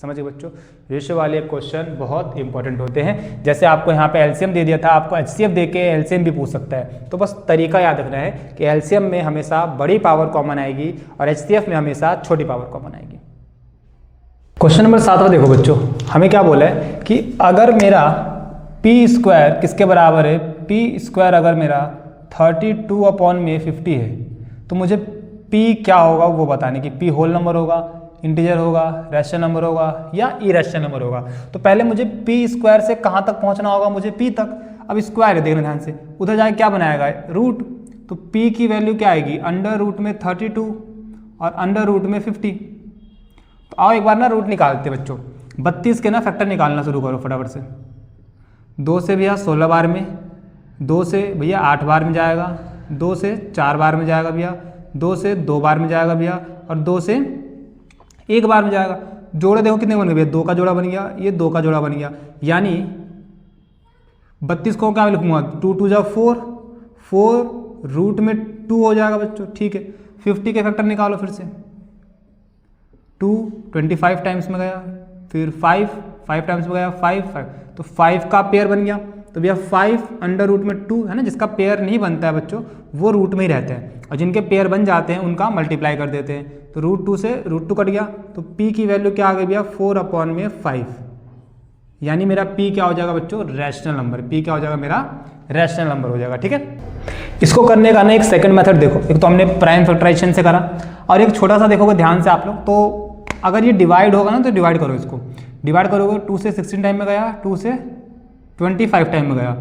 समझिए बच्चों, रेशियो वाले क्वेश्चन बहुत इंपॉर्टेंट होते हैं। जैसे आपको यहाँ पे एलसीएम दे दिया था, आपको HCF दे के एलसीएम भी पूछ सकता है। तो बस तरीका याद रखना है कि एलसीएम में हमेशा बड़ी पावर कॉमन आएगी और HCF में हमेशा छोटी पावर कॉमन आएगी। क्वेश्चन नंबर 7 देखो बच्चों, हमें क्या बोला है कि अगर मेरा p² किसके बराबर है? p² अगर मेरा 32/50 है तो मुझे p क्या होगा वो बताने की। p होल नंबर होगा, इंटीजर होगा, रैशनल नंबर होगा या इरेशनल नंबर होगा। तो पहले मुझे p² से कहाँ तक पहुँचना होगा? मुझे p तक। अब स्क्वायर है, देखना ध्यान से, उधर जाके क्या बनाएगा? रूट। तो p की वैल्यू क्या आएगी? अंडर रूट में 32 और अंडर रूट में 50। तो आओ एक बार ना रूट निकालते बच्चों। 32 के ना फैक्टर निकालना शुरू करो फटाफट से। 2 से भैया 16 बार में, 2 से भैया 8 बार में जाएगा, 2 से 4 बार में जाएगा भैया, 2 से 2 बार में जाएगा भैया, और 2 से 1 बार में जाएगा। जोड़े देखो कितने बन गए भैया? 2 का जोड़ा बन गया, ये 2 का जोड़ा बन गया। यानी 32 को क्या लिखूंगा? 2 2 जा 4, 4 रूट में 2 हो जाएगा बच्चों, ठीक है। 50 के फैक्टर निकालो फिर से। 2 25 टाइम्स में गया, फिर 5 टाइम्स में गया, 5 तो 5 का पेयर बन गया। तो भैया 5 अंडर रूट में 2 है ना, जिसका पेयर नहीं बनता है बच्चों वो रूट में ही रहते हैं, और जिनके पेयर बन जाते हैं उनका मल्टीप्लाई कर देते हैं। तो √2 से √2 कट गया, तो p की वैल्यू क्या आ गई भैया? 4/5। यानी मेरा p क्या हो जाएगा बच्चों? Rational number. p क्या हो जाएगा? मेरा रैशनल नंबर हो जाएगा, ठीक है। इसको करने का ना एक सेकंड मेथड देखो। एक तो हमने प्राइम फैक्टराइजेशन से करा, और एक छोटा सा देखोगे ध्यान से आप लोग, तो अगर ये डिवाइड होगा ना तो डिवाइड करो, इसको डिवाइड करोगे। 2 से 16 टाइम में गया, 2 से 25 टाइम में गया,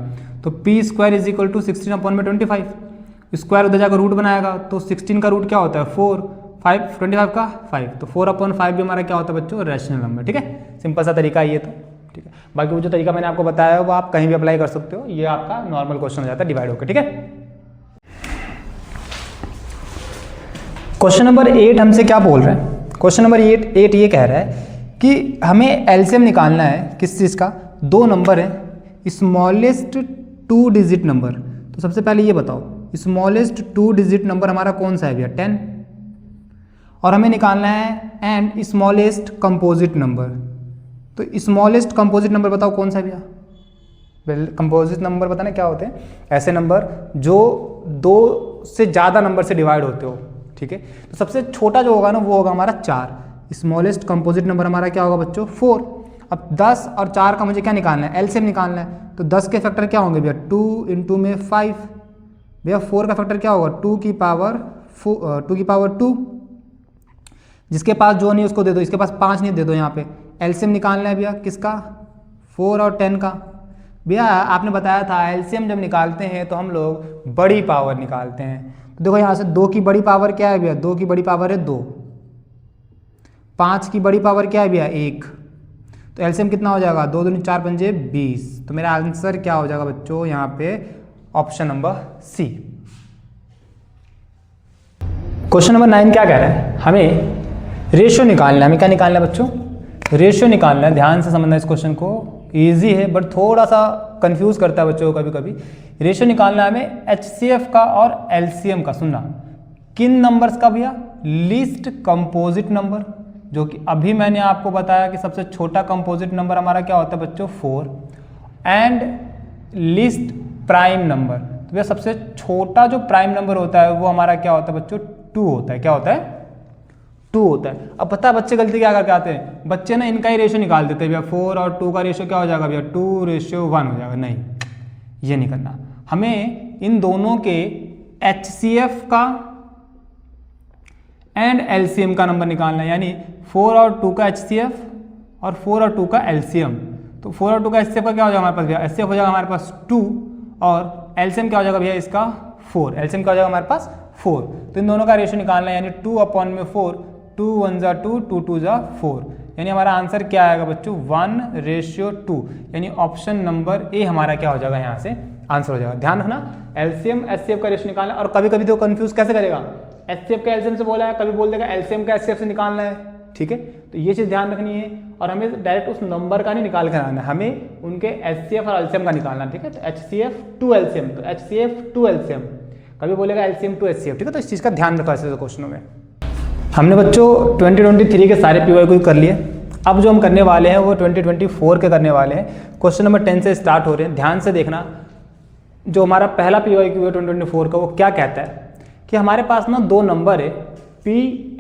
तो p² = 16/25। स्क्वायर उधर जाकर रूट बनाएगा, तो 16 का रूट क्या होता है? 4, 5 25 का 5, तो 4/5 भी हमारा क्या होता है बच्चों? रैशनल नंबर, ठीक है। सिंपल सा तरीका ये तो, ठीक है। बाकी वो जो तरीका मैंने आपको बताया है वो आप कहीं भी अप्लाई कर सकते हो। ये आपका नॉर्मल क्वेश्चन हो जाता है डिवाइड होकर, ठीक है। क्वेश्चन नंबर 8 हमसे क्या बोल रहे हैं? क्वेश्चन नंबर 8 ये कह रहा है कि हमें एलसीएम निकालना है किस चीज़ का? 2 नंबर है, स्मॉलेस्ट 2 डिजिट नंबर। तो सबसे पहले ये बताओ, स्मॉलेस्ट 2 डिजिट नंबर हमारा कौन सा है भैया? 10। और हमें निकालना है एंड स्मॉलेस्ट कंपोजिट नंबर। तो स्मॉलेस्ट कंपोजिट नंबर बताओ कौन सा है भैया? वेल, कंपोजिट नंबर बताना क्या होते हैं? ऐसे नंबर जो 2 से ज़्यादा नंबर से डिवाइड होते हो, ठीक है। तो सबसे छोटा जो होगा ना वो होगा हमारा 4। स्मॉलेस्ट कंपोजिट नंबर हमारा क्या होगा बच्चों? 4। अब 10 और 4 का मुझे क्या निकालना है? एलसीएम निकालना है। तो 10 के फैक्टर क्या होंगे भैया? 2 × में 5 भैया। 4 का फैक्टर क्या होगा? 2 की पावर 2। जिसके पास जो नहीं उसको दे दो, इसके पास 5 नहीं, दे दो यहाँ पे। एलसीएम निकालना है भैया किसका? 4 और 10 का। भैया आपने बताया था एलसीएम जब निकालते हैं तो हम लोग बड़ी पावर निकालते हैं। तो देखो यहाँ से 2 की बड़ी पावर क्या है भैया? 2 की बड़ी पावर है 2। 5 की बड़ी पावर क्या है भैया? 1। तो एलसीएम कितना हो जाएगा? 2 दूनी 4 पंजे 20। तो मेरा आंसर क्या हो जाएगा बच्चों? यहाँ पे option number C. Question number 9 क्या कह रहा है? हमें रेशियो निकालना है। हमें क्या निकालना है बच्चों? रेशियो निकालना है। ध्यान से समझना इस क्वेश्चन को, इजी है बट थोड़ा सा कंफ्यूज करता है बच्चों को कभी कभी। रेशियो निकालना है हमें HCF का और एलसीएम का। सुनना, किन नंबर्स का भैया? लीस्ट कंपोजिट नंबर, जो कि अभी मैंने आपको बताया कि सबसे छोटा कंपोजिट नंबर हमारा क्या होता है बच्चों? 4। एंड लीस्ट प्राइम नंबर, तो भैया सबसे छोटा जो प्राइम नंबर होता है वो हमारा क्या होता है बच्चों? 2 होता है। क्या होता है? 2 होता है। अब पता है बच्चे गलती क्या करके आते हैं? बच्चे ना इनका ही रेशियो निकाल देते हैं भैया। 4 और 2 का रेशियो क्या हो जाएगा भैया? 2:1 हो जाएगा। नहीं, ये नहीं करना। हमें इन दोनों के HCF का एंड LCM का नंबर निकालना है। यानी 4 और 2 का HCF और 4 और 2 का LCM। तो 4 और 2 का HCF का क्या हो जाएगा हमारे पास भैया? HCF हो जाएगा हमारे पास 2, और LCM क्या हो जाएगा भैया इसका? 4। LCM क्या हो जाएगा हमारे पास? 4। तो इन दोनों का रेशियो निकालना है। यानी 2/4, 2 1 × 2, 2 2 × 4। यानी हमारा आंसर क्या आएगा बच्चों 1:2, यानी ऑप्शन नंबर ए हमारा क्या हो जाएगा यहाँ से आंसर हो जाएगा। ध्यान रखना एलसीएम एचसीएफ का रेशियो निकालना, और कभी कभी तो कंफ्यूज कैसे करेगा, एचसीएफ का एलसीएम से बोला है, कभी बोल देगा एलसीएम का एचसीएफ से निकालना है, ठीक है। तो ये चीज़ ध्यान रखनी है, और हमें डायरेक्ट उस नंबर का नहीं निकाल कर आना है, हमें उनके एचसीएफ और एलसीएम का निकालना, ठीक है। तो एचसीएफ टू एलसीएम, तो एचसीएफ टू एलसीएम, कभी बोलेगा एलसीएम टू एचसीएफ, ठीक है। तो इस चीज़ का ध्यान रखो ऐसे क्वेश्चनों में। हमने बच्चों 2023 के सारे पीवाईक्यू कर लिए, अब जो हम करने वाले हैं वो 2024 के करने वाले हैं। क्वेश्चन नंबर 10 से स्टार्ट हो रहे हैं, ध्यान से देखना। जो हमारा पहला पीवाईक्यू है 2024 का, वो क्या कहता है कि हमारे पास ना दो नंबर है P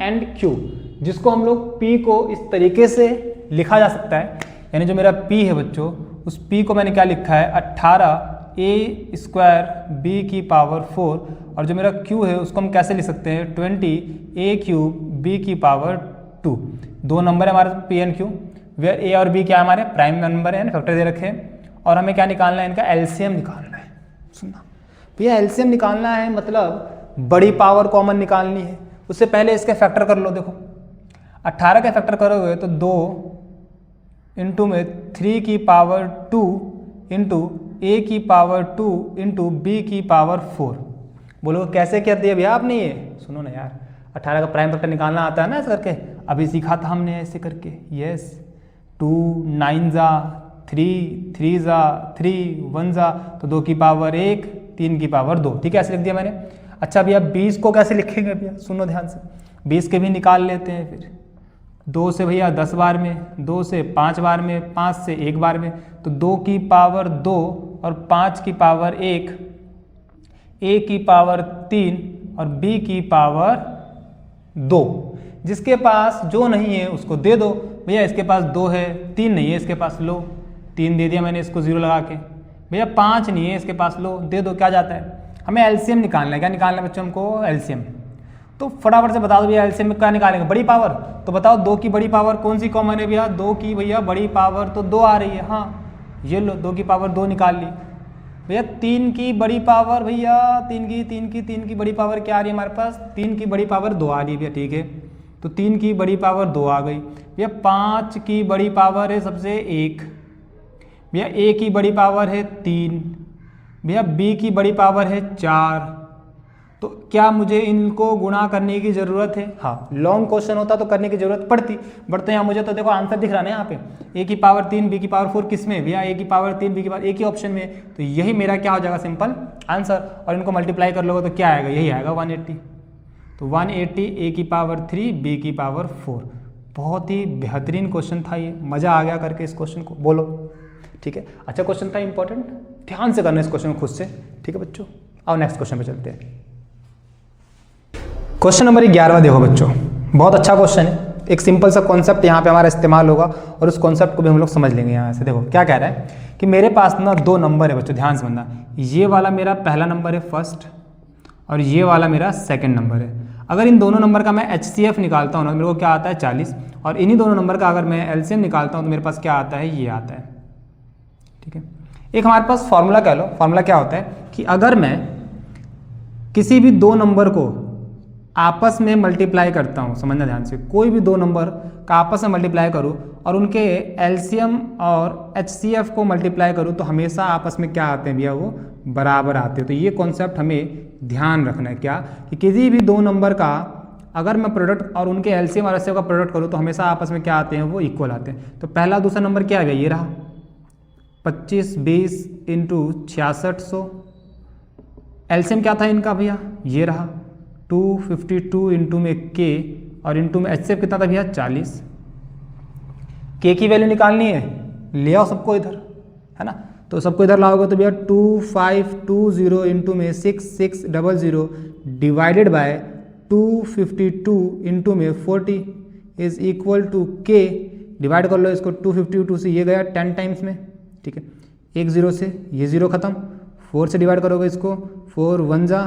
एंड Q, जिसको हम लोग P को इस तरीके से लिखा जा सकता है, यानी जो मेरा P है बच्चों, उस P को मैंने क्या लिखा है 18a² b की पावर 4, और जो मेरा Q है उसको हम कैसे लिख सकते हैं 20a³ b की पावर 2। दो नंबर है हमारे P and Q, where A और B क्या हमारे प्राइम नंबर है, फैक्टर दे रखे हैं, और हमें क्या निकालना है, इनका एलसीएम निकालना है। सुनना भैया, एलसीएम निकालना है मतलब बड़ी पावर कॉमन निकालनी है। उससे पहले इसके फैक्टर कर लो। देखो 18 के फैक्टर करोगे तो 2 इंटू में 3 की पावर 2 इंटू a की पावर 2 इंटू b की पावर 4। बोलो कैसे कर दिया भैया आपने ये, सुनो ना यार, 18 का प्राइम फैक्टर निकालना आता है ना ऐसे करके, अभी सीखा था हमने ऐसे करके। यस 2 9 जा 3 3 जा 3 1 जा, तो 2 की पावर 1 3 की पावर 2, ठीक है, ऐसे लिख दिया मैंने। अच्छा भैया 20 को कैसे लिखेंगे भैया, सुनो ध्यान से, 20 के भी निकाल लेते हैं फिर। 2 से भैया 10 बार में, 2 से 5 बार में, 5 से 1 बार में, तो 2 की पावर 2 और 5 की पावर 1, a की पावर 3 और b की पावर 2। जिसके पास जो नहीं है उसको दे दो। भैया इसके पास 2 है, 3 नहीं है इसके पास, लो 3 दे दिया मैंने इसको 0 लगा के। भैया 5 नहीं है इसके पास, लो दे दो। क्या जाता है, हमें एलसीएम निकालना है। क्या निकालना है बच्चों हमको, एलसीएम। तो फटाफट से बता दो भैया एलसीएम में क्या निकालेंगे, बड़ी पावर। तो बताओ 2 की बड़ी पावर कौन सी कॉमन है भैया, 2 की भैया बड़ी पावर तो 2 आ रही है, हाँ ये लो 2 की पावर 2 निकाल ली। भैया 3 की बड़ी पावर, भैया 3 की बड़ी पावर क्या आ रही है हमारे पास, 3 की बड़ी पावर 2 आ रही है भैया, ठीक है। तो 3 की बड़ी पावर 2 आ गई। भैया 5 की बड़ी पावर है सबसे 1, भैया a की बड़ी पावर है 3, भैया b की बड़ी पावर है 4। तो क्या मुझे इनको गुणा करने की ज़रूरत है, हाँ लॉन्ग क्वेश्चन होता तो करने की ज़रूरत पड़ती, बट तो यहाँ मुझे तो देखो आंसर दिख रहा है यहाँ पे, a की पावर 3 b की पावर 4 किस में भैया, a की पावर 3 b की पावर एक ही ऑप्शन में, तो यही मेरा क्या हो जाएगा सिंपल आंसर। और इनको मल्टीप्लाई कर लोगे तो क्या आएगा, यही आएगा 180। तो 180 a की पावर 3 b की पावर 4। बहुत ही बेहतरीन क्वेश्चन था ये, मज़ा आ गया करके इस क्वेश्चन को, बोलो ठीक है। अच्छा क्वेश्चन था इंपॉर्टेंट, ध्यान से करना इस क्वेश्चन को खुद से, ठीक है बच्चों। आओ नेक्स्ट क्वेश्चन पे चलते हैं। क्वेश्चन नंबर 11 देखो बच्चों, बहुत अच्छा क्वेश्चन है। एक सिंपल सा कॉन्सेप्ट यहाँ पे हमारा इस्तेमाल होगा और उस कॉन्सेप्ट को भी हम लोग समझ लेंगे यहाँ से। देखो क्या कह रहा है कि मेरे पास ना 2 नंबर है बच्चों, ध्यान से समझना। ये वाला मेरा पहला नंबर है फर्स्ट, और ये वाला मेरा सेकंड नंबर है। अगर इन दोनों नंबर का मैं HCF निकालता हूँ ना, मेरे को क्या आता है 40, और इन्हीं दोनों नंबर का अगर मैं LCM निकालता हूँ तो मेरे पास क्या आता है, ये आता है, ठीक है। एक हमारे पास फॉर्मूला कह लो, फॉर्मूला क्या होता है कि अगर मैं किसी भी 2 नंबर को आपस में मल्टीप्लाई करता हूँ, समझना ध्यान से, कोई भी 2 नंबर का आपस में मल्टीप्लाई करूँ और उनके LCM और HCF को मल्टीप्लाई करूँ तो हमेशा आपस में क्या आते हैं भैया, वो बराबर आते हैं। तो ये कॉन्सेप्ट हमें ध्यान रखना है, क्या कि किसी भी 2 नंबर का अगर मैं प्रोडक्ट और उनके LCM और HCF का प्रोडक्ट करूँ तो हमेशा आपस में क्या आते हैं, वो इक्वल आते हैं। तो पहला दूसरा नंबर क्या है, ये रहा 25 20 इंटू 6600। LCM क्या था इनका भैया, ये रहा 252 इंटू में K, और इंटू में HCF कितना था भैया 40। K की वैल्यू निकालनी है, ले आओ सबको इधर, है ना। तो सबको इधर लाओगे तो भैया 2520 इंटू में 6600 डिवाइडेड बाय 252 इंटू में 40 is equal to K। Divide कर लो इसको 252 से, ये गया 10 टाइम्स में, ठीक है। 1 0 से ये 0 खत्म, 4 से डिवाइड करोगे इसको, 4 1 जा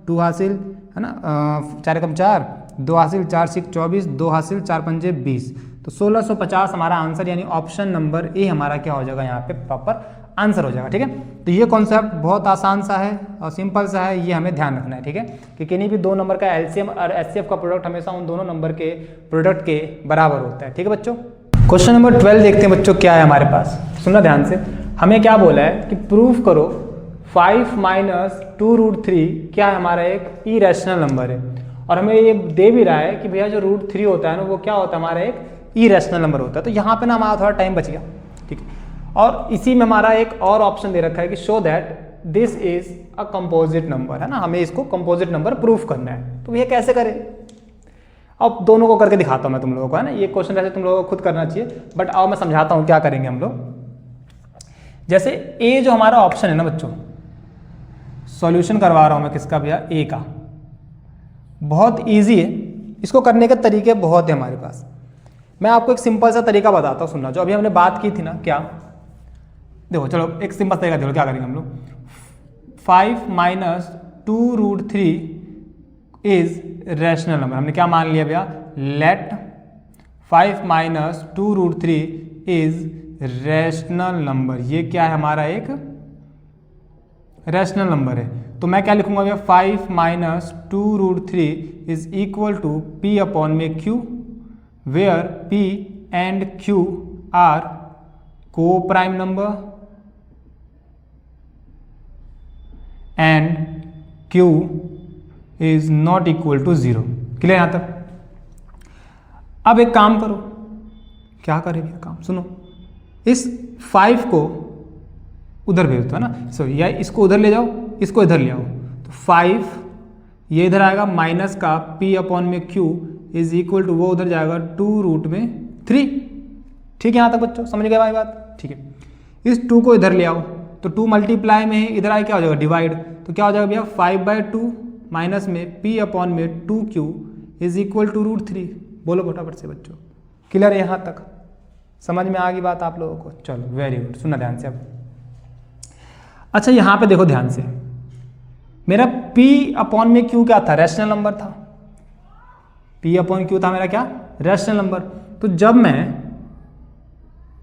2 हासिल, है ना, 4 कम 4 2 हासिल, 4 6 24, 2 हासिल 4 पंजे 20। तो 1650 हमारा आंसर, यानी ऑप्शन नंबर ए हमारा क्या हो जाएगा यहाँ पे प्रॉपर आंसर हो जाएगा, ठीक है। तो ये कॉन्सेप्ट बहुत आसान सा है और सिंपल सा है, ये हमें ध्यान रखना है, ठीक है, कि किन्हीं भी 2 नंबर का LCM और HCF का प्रोडक्ट हमेशा उन दोनों नंबर के प्रोडक्ट के बराबर होता है, ठीक है बच्चों। क्वेश्चन नंबर 12 देखते हैं बच्चों क्या है हमारे पास। सुनना ध्यान से, हमें क्या बोला है कि प्रूफ करो 5 माइनस 2√3 क्या है हमारा एक इरेशनल नंबर है, और हमें ये दे भी रहा है कि भैया जो √3 होता है ना वो क्या होता है हमारा एक इरेशनल नंबर होता है। तो यहाँ पे ना हमारा थोड़ा टाइम बच गया, ठीक है। और इसी में हमारा एक और ऑप्शन दे रखा है कि show that this is a composite number, है ना, हमें इसको कंपोजिट नंबर प्रूफ करना है। तो भैया कैसे करें, अब दोनों को करके दिखाता हूँ मैं तुम लोगों को, है ना। ये क्वेश्चन वैसे तुम लोगों को खुद करना चाहिए, बट आओ मैं समझाता हूँ क्या करेंगे हम लोग। जैसे ए जो हमारा ऑप्शन है ना बच्चों, सॉल्यूशन करवा रहा हूँ मैं किसका भैया, ए का। बहुत इजी है, इसको करने के तरीके बहुत है हमारे पास। मैं आपको एक सिंपल सा तरीका बताता हूँ, सुनना। जो अभी हमने बात की थी ना, क्या देखो, चलो एक सिंपल तरीका देखो क्या करेंगे हम लोग। 5 माइनस 2√3 इज रैशनल नंबर। हमने क्या मान लिया भैया, let 5 minus 2√3 is rational number. ये क्या है हमारा एक रैशनल नंबर है। तो मैं क्या लिखूंगा भैया, 5 minus 2√3 is equal to P upon में Q, where P and Q are coprime number and Q is not equal to 0। Clear यहाँ तक। अब एक काम करो, क्या करें भैया काम, सुनो। इस 5 को उधर भेज दो, है ना, सॉरी, या इसको उधर ले जाओ, इसको इधर ले आओ। तो 5 ये इधर आएगा, माइनस का P अपॉन में Q इज इक्वल टू, वो उधर जाएगा 2√3। ठीक है यहाँ तक बच्चों, समझ गए भाई बात, ठीक है। इस 2 को इधर ले आओ, तो 2 मल्टीप्लाई में है, इधर आए क्या हो जाएगा, डिवाइड। तो क्या हो जाएगा भैया, 5/2 माइनस में P अपॉन में 2Q इज इक्वल टू √3। बोलो फटाफट से बच्चों, क्लियर है यहाँ तक, समझ में आ गई बात आप लोगों को। चलो वेरी गुड, सुनना ध्यान से अब। अच्छा यहाँ पे देखो ध्यान से, मेरा P अपॉन में Q क्या था, रैशनल नंबर था। P अपॉन Q था मेरा क्या, रैशनल नंबर। तो जब मैं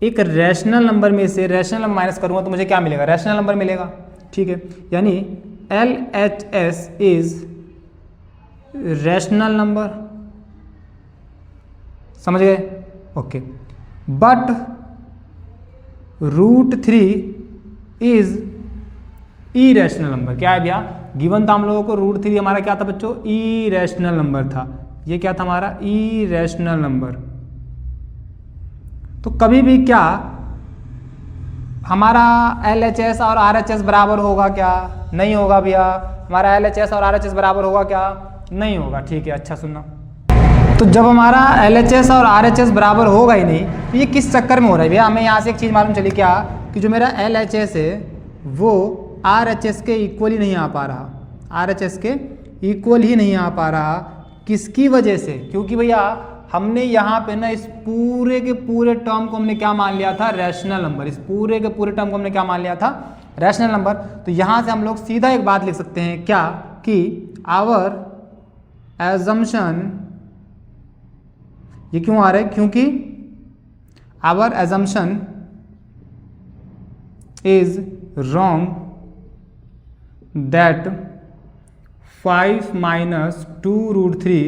एक रैशनल नंबर में से रैशनल नंबर माइनस करूंगा तो मुझे क्या मिलेगा, रैशनल नंबर मिलेगा, ठीक है। यानी LHS इज रैशनल नंबर, समझ गए, okay. But √3 is irrational number. क्या है भैया, गिवन था हम लोगों को √3 हमारा क्या था बच्चों, इरेशनल नंबर था। ये क्या था हमारा, इरेशनल नंबर। तो कभी भी क्या हमारा LHS और RHS बराबर होगा क्या, नहीं होगा भैया। हमारा LHS और RHS बराबर होगा क्या, नहीं होगा, ठीक है। अच्छा सुनना, तो जब हमारा LHS और RHS बराबर होगा ही नहीं, तो ये किस चक्कर में हो रहा है भैया, हमें यहाँ से एक चीज़ मालूम चली क्या, कि जो मेरा LHS है वो RHS के इक्वल ही नहीं आ पा रहा, RHS के इक्वल ही नहीं आ पा रहा। किसकी वजह से, क्योंकि भैया हमने यहाँ पे ना इस पूरे के पूरे टर्म को हमने क्या मान लिया था, रैशनल नंबर। इस पूरे के पूरे टर्म को हमने क्या मान लिया था, रैशनल नंबर। तो यहाँ से हम लोग सीधा एक बात लिख सकते हैं क्या, कि आवर एजम्पशन, ये क्यों आ रहा है, क्योंकि our assumption is wrong that 5 minus 2√3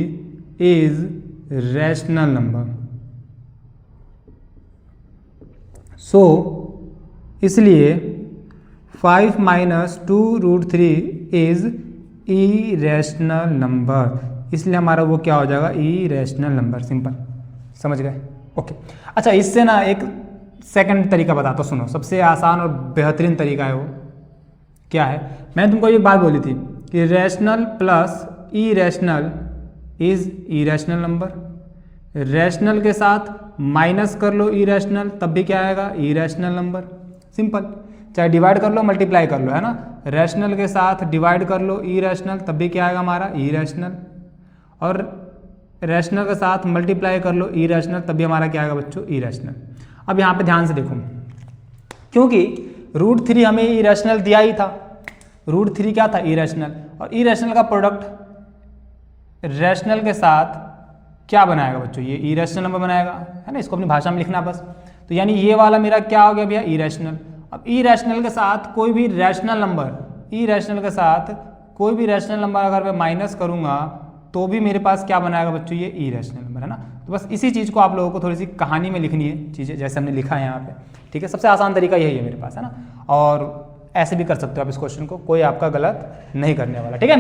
is rational number. So इसलिए 5 माइनस 2√3 इज इरेशनल नंबर, इसलिए हमारा वो क्या हो जाएगा, इरेशनल नंबर। सिंपल, समझ गए, ओके। अच्छा इससे ना एक सेकंड तरीका बताता हूँ, सुनो। सबसे आसान और बेहतरीन तरीका है वो क्या है, मैंने तुमको एक बात बोली थी कि rational plus irrational is irrational number. Rational के साथ माइनस कर लो इरेशनल, तब भी क्या आएगा, इरेशनल नंबर। सिंपल, चाहे डिवाइड कर लो मल्टीप्लाई कर लो, है ना। रैशनल के साथ डिवाइड कर लो इरेशनल, तब भी क्या आएगा हमारा, इरेशनल। और रैशनल के साथ मल्टीप्लाई कर लो इरेशनल, तब भी हमारा क्या आएगा बच्चों, इरेशनल। अब यहाँ पे ध्यान से देखो, क्योंकि √3 हमें इरेशनल दिया ही था, √3 क्या था, इरेशनल। और इरेशनल का प्रोडक्ट रैशनल के साथ क्या बनाएगा बच्चों, ये इरेशनल नंबर बनाएगा, है ना। इसको अपनी भाषा में लिखना बस। तो यानी ये वाला मेरा क्या हो गया भैया, इरेशनल। अब इरेशनल के साथ कोई भी रैशनल नंबर, इरेशनल के साथ कोई भी रैशनल नंबर अगर मैं माइनस करूंगा तो भी मेरे पास क्या बनाएगा बच्चों, ये इरेशनल नंबर है ना। तो बस इसी चीज़ को आप लोगों को थोड़ी सी कहानी में लिखनी है चीज़ें, जैसे हमने लिखा है यहाँ पे, ठीक है। सबसे आसान तरीका यही है मेरे पास, है ना। और ऐसे भी कर सकते हो आप इस क्वेश्चन को, कोई आपका गलत नहीं करने वाला, ठीक है।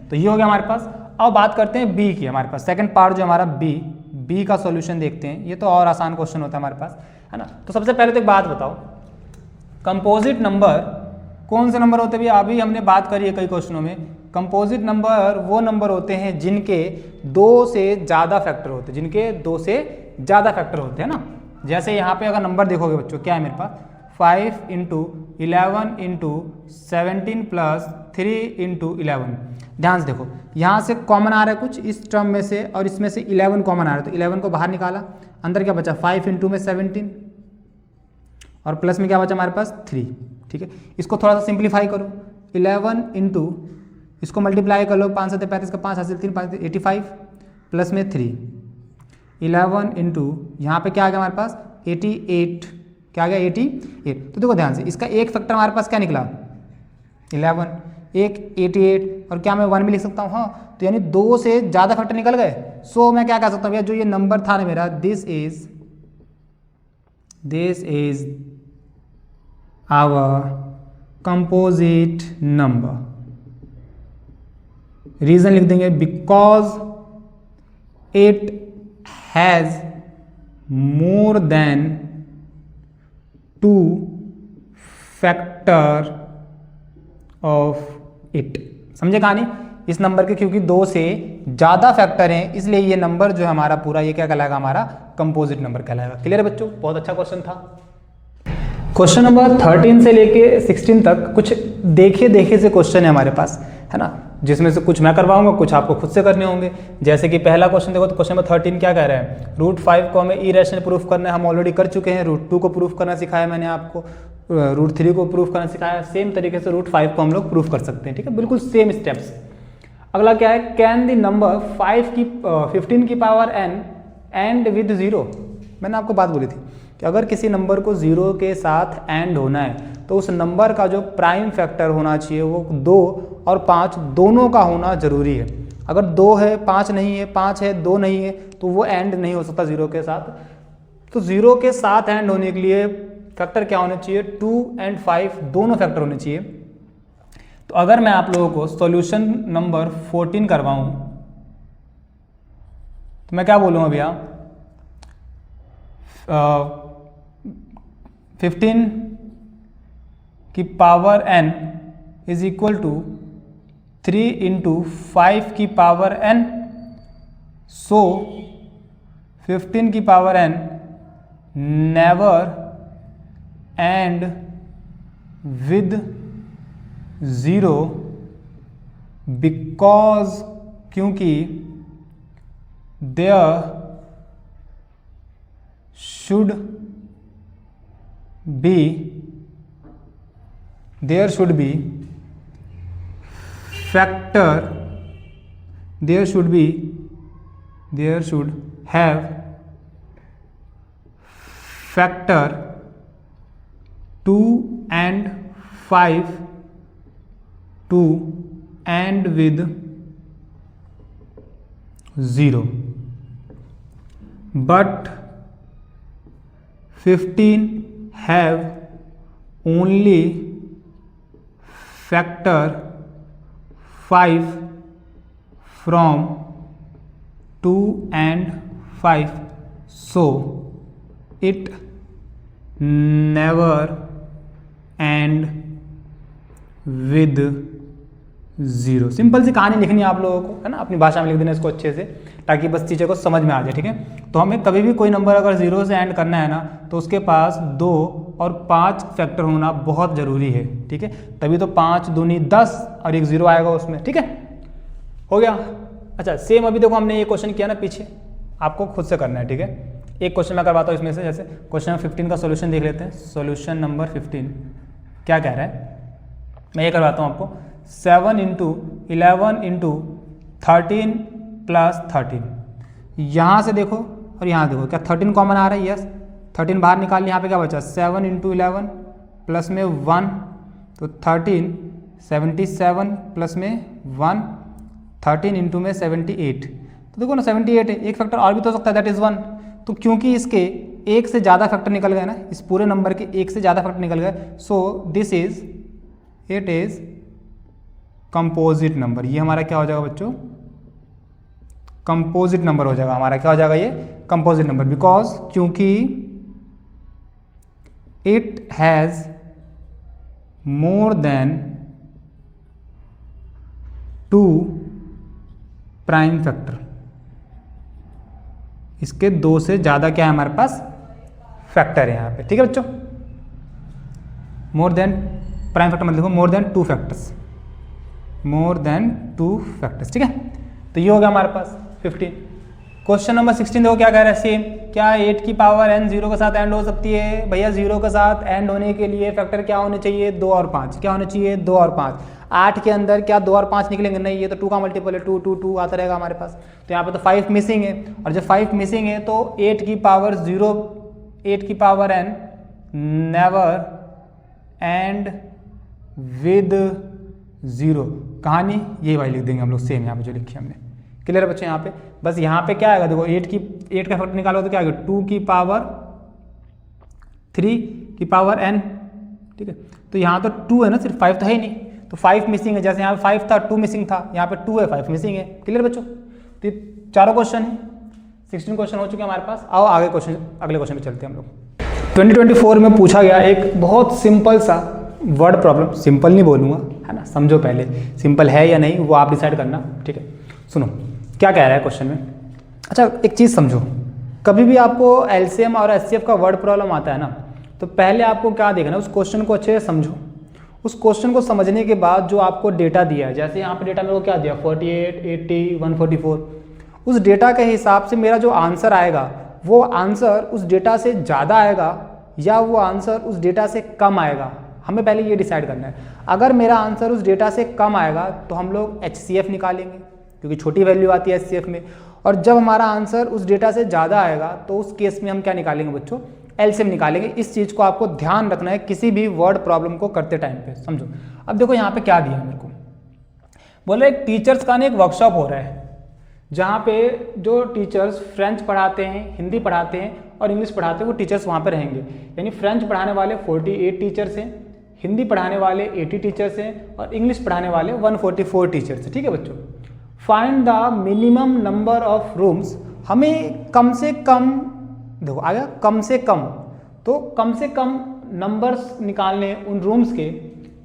तो ये हो गया हमारे पास। अब बात करते हैं बी की। हमारे पास सेकंड पार्ट जो हमारा बी का सॉल्यूशन देखते हैं। ये तो और आसान क्वेश्चन होता है हमारे पास, है ना। तो सबसे पहले तो एक बात बताओ, कंपोजिट नंबर कौन से नंबर होते हैं भैया? अभी हमने बात करी है कई क्वेश्चनों में। कंपोजिट नंबर वो नंबर होते हैं जिनके 2 से ज़्यादा फैक्टर होते हैं, जिनके 2 से ज़्यादा फैक्टर होते हैं ना। जैसे यहाँ पे अगर नंबर देखोगे बच्चों, क्या है मेरे पास, 5 × 11 × 17 + 3 × 11। ध्यान से देखो, यहाँ से कॉमन आ रहा है कुछ इस टर्म में से, और इसमें से 11 कॉमन आ रहा है, तो 11 को बाहर निकाला, अंदर क्या बचा, 5 × में 17, और प्लस में क्या बचा हमारे पास, 3, ठीक है। इसको थोड़ा सा सिंप्लीफाई करो, 11 × इसको मल्टीप्लाई कर लो, 5 7 35 का 5 हासिल 3 5 85 प्लस में 3, 11 × यहाँ पे क्या आ गया हमारे पास, 88, क्या आ गया, 88। तो देखो ध्यान से, इसका एक फैक्टर हमारे पास क्या निकला, 11, एक 88, और क्या मैं 1 भी लिख सकता हूँ, हाँ। तो यानी 2 से ज़्यादा फैक्टर निकल गए। सो मैं क्या कह सकता हूँ भैया, जो ये नंबर था ना मेरा, this is our composite number. Reason लिख देंगे, because it has more than 2 factor of it. समझे कहानी? इस नंबर के क्योंकि 2 से ज़्यादा फैक्टर हैं, इसलिए ये नंबर जो है हमारा पूरा, ये क्या कहलाएगा, हमारा कंपोजिट नंबर कहलाएगा। क्लियर है बच्चों? बहुत अच्छा क्वेश्चन था। क्वेश्चन नंबर 13 से लेके 16 तक कुछ देखे से क्वेश्चन है हमारे पास, है ना, जिसमें से कुछ मैं करवाऊंगा, कुछ आपको खुद से करने होंगे। जैसे कि पहला क्वेश्चन देखो, तो क्वेश्चन नंबर 13 क्या कह रहा है, √5 को हमें इरेशनल प्रूफ करना है। हम ऑलरेडी कर चुके हैं, √2 को प्रूफ करना सिखाया मैंने आपको, √3 को प्रूफ करना सिखाया। सेम तरीके से √5 को हम लोग प्रूफ कर सकते हैं, ठीक है, बिल्कुल सेम स्टेप्स। अगला क्या है, कैन द नंबर 15 की पावर n एंड विद 0। मैंने आपको बात बोली थी कि अगर किसी नंबर को 0 के साथ एंड होना है, तो उस नंबर का जो प्राइम फैक्टर होना चाहिए वो 2 और 5 दोनों का होना जरूरी है। अगर 2 है 5 नहीं है, 5 है 2 नहीं है, तो वो एंड नहीं हो सकता 0 के साथ। तो 0 के साथ एंड होने के लिए फैक्टर क्या होने चाहिए, 2 और 5 दोनों फैक्टर होने चाहिए। तो अगर मैं आप लोगों को सॉल्यूशन नंबर 14 करवाऊं, तो मैं क्या बोलूँगा भैया, 15 की power n is equal to 3 × 5 की पावर n। सो 15 की power n never end with 0 because, क्योंकि there should be factor, there should have factor 2 and 5 to end with 0, but 15 have only factor 5 from 2 and 5, so it never end with 0। Simple सी कहानी लिखनी है आप लोगों को, है ना, अपनी भाषा में लिख देना इसको अच्छे से, ताकि बस चीज़ें को समझ में आ जाए, ठीक है। तो हमें कभी भी कोई नंबर अगर 0 से एंड करना है ना, तो उसके पास 2 और 5 फैक्टर होना बहुत ज़रूरी है, ठीक है। तभी तो 5 दूनी 10 और एक 0 आएगा उसमें, ठीक है। हो गया। अच्छा, सेम अभी देखो हमने ये क्वेश्चन किया ना पीछे, आपको खुद से करना है, ठीक है। एक क्वेश्चन मैं करवाता हूँ इसमें से, जैसे क्वेश्चन नंबर 15 का सोल्यूशन देख लेते हैं। सोल्यूशन नंबर 15 क्या कह रहा है, मैं ये करवाता हूँ आपको। 7 × 11 × 13 + 13, यहाँ से देखो और यहाँ देखो, क्या 13 कॉमन आ रहा है, यस। 13 बाहर निकाल, यहाँ पे क्या बचा, 7 × 11 प्लस में 1, तो 13, 77 प्लस में 1, 13 इंटू में 78, तो देखो ना 78 है, एक फैक्टर और भी तो हो सकता है, दैट इज़ 1। तो क्योंकि इसके एक से ज़्यादा फैक्टर निकल गए ना, इस पूरे नंबर के एक से ज़्यादा फैक्टर निकल गए, so it is composite number. ये हमारा क्या हो जाएगा बच्चों, कंपोजिट नंबर हो जाएगा हमारा। क्या हो जाएगा ये, कंपोजिट नंबर, बिकॉज क्योंकि it has more than 2 prime factor. इसके 2 से ज़्यादा क्या है हमारे पास, फैक्टर है यहाँ पे, ठीक है बच्चों। मोर देन प्राइम फैक्टर मतलब मोर देन 2 फैक्टर्स, मोर देन 2 फैक्टर्स, ठीक है। तो ये हो गया हमारे पास 15। क्वेश्चन नंबर 16 देखो क्या कह रहा है, सेम। क्या 8 की पावर n 0 के साथ एंड हो सकती है? भैया 0 के साथ एंड होने के लिए फैक्टर क्या होने चाहिए, 2 और 5। क्या होने चाहिए, 2 और 5। 8 के अंदर क्या 2 और 5 निकलेंगे? नहीं, ये तो 2 का मल्टीपल है, 2 2 2 आता रहेगा हमारे पास। तो यहाँ पे तो 5 मिसिंग है, और जब 5 मिसिंग है तो 8 की पावर 0, 8 की power n never end with 0। कहानी ये भाई लिख देंगे हम लोग, सेम यहाँ पे जो लिखी हमने। क्लियर है बच्चे? यहाँ पे बस यहाँ पे क्या आएगा, देखो 8 का फैक्टर निकालो तो क्या आएगा, 2 की पावर 3 की पावर n, ठीक है। तो यहाँ तो 2 है ना, सिर्फ 5 तो है ही नहीं, तो 5 मिसिंग है। जैसे यहाँ पे 5 था, 2 मिसिंग था, यहाँ पे 2 है, 5 मिसिंग है। क्लियर बच्चों? तो ये चारों क्वेश्चन है, 16 क्वेश्चन हो चुके हैं हमारे पास। आओ आगे क्वेश्चन, अगले क्वेश्चन पे चलते हैं हम लोग। 2024 में पूछा गया एक बहुत सिंपल सा वर्ड प्रॉब्लम, सिंपल नहीं बोलूँगा, है ना, समझो पहले सिंपल है या नहीं वो आप डिसाइड करना, ठीक है। सुनो क्या कह रहा है क्वेश्चन में। अच्छा एक चीज़ समझो, कभी भी आपको एलसीएम और एचसीएफ का वर्ड प्रॉब्लम आता है ना, तो पहले आपको क्या देखना, उस क्वेश्चन को अच्छे से समझो। उस क्वेश्चन को समझने के बाद जो आपको डेटा दिया है, जैसे यहाँ पे डेटा मेरे को क्या दिया, 48, 80, 144, उस डेटा के हिसाब से मेरा जो आंसर आएगा वो आंसर उस डेटा से ज़्यादा आएगा या वो आंसर उस डेटा से कम आएगा, हमें पहले ये डिसाइड करना है। अगर मेरा आंसर उस डेटा से कम आएगा तो हम लोग एचसीएफ निकालेंगे, क्योंकि छोटी वैल्यू आती है एचसीएफ में। और जब हमारा आंसर उस डेटा से ज़्यादा आएगा तो उस केस में हम क्या निकालेंगे बच्चों, एलसीएम निकालेंगे। इस चीज़ को आपको ध्यान रखना है किसी भी वर्ड प्रॉब्लम को करते टाइम पे, समझो। अब देखो यहाँ पे क्या दिया है मेरे को, बोले एक टीचर्स का ना एक वर्कशॉप हो रहा है, जहाँ पे जो टीचर्स फ्रेंच पढ़ाते हैं, हिंदी पढ़ाते हैं और इंग्लिश पढ़ाते हैं, वो टीचर्स वहाँ पे रहेंगे। यानी फ्रेंच पढ़ाने वाले 48 टीचर्स हैं, हिंदी पढ़ाने वाले 80 टीचर्स हैं और इंग्लिश पढ़ाने वाले 144 टीचर्स हैं, ठीक है बच्चों। Find the minimum number of rooms, हमें कम से कम, देखो आ गया कम से कम, तो कम से कम नंबर्स निकालने उन रूम्स के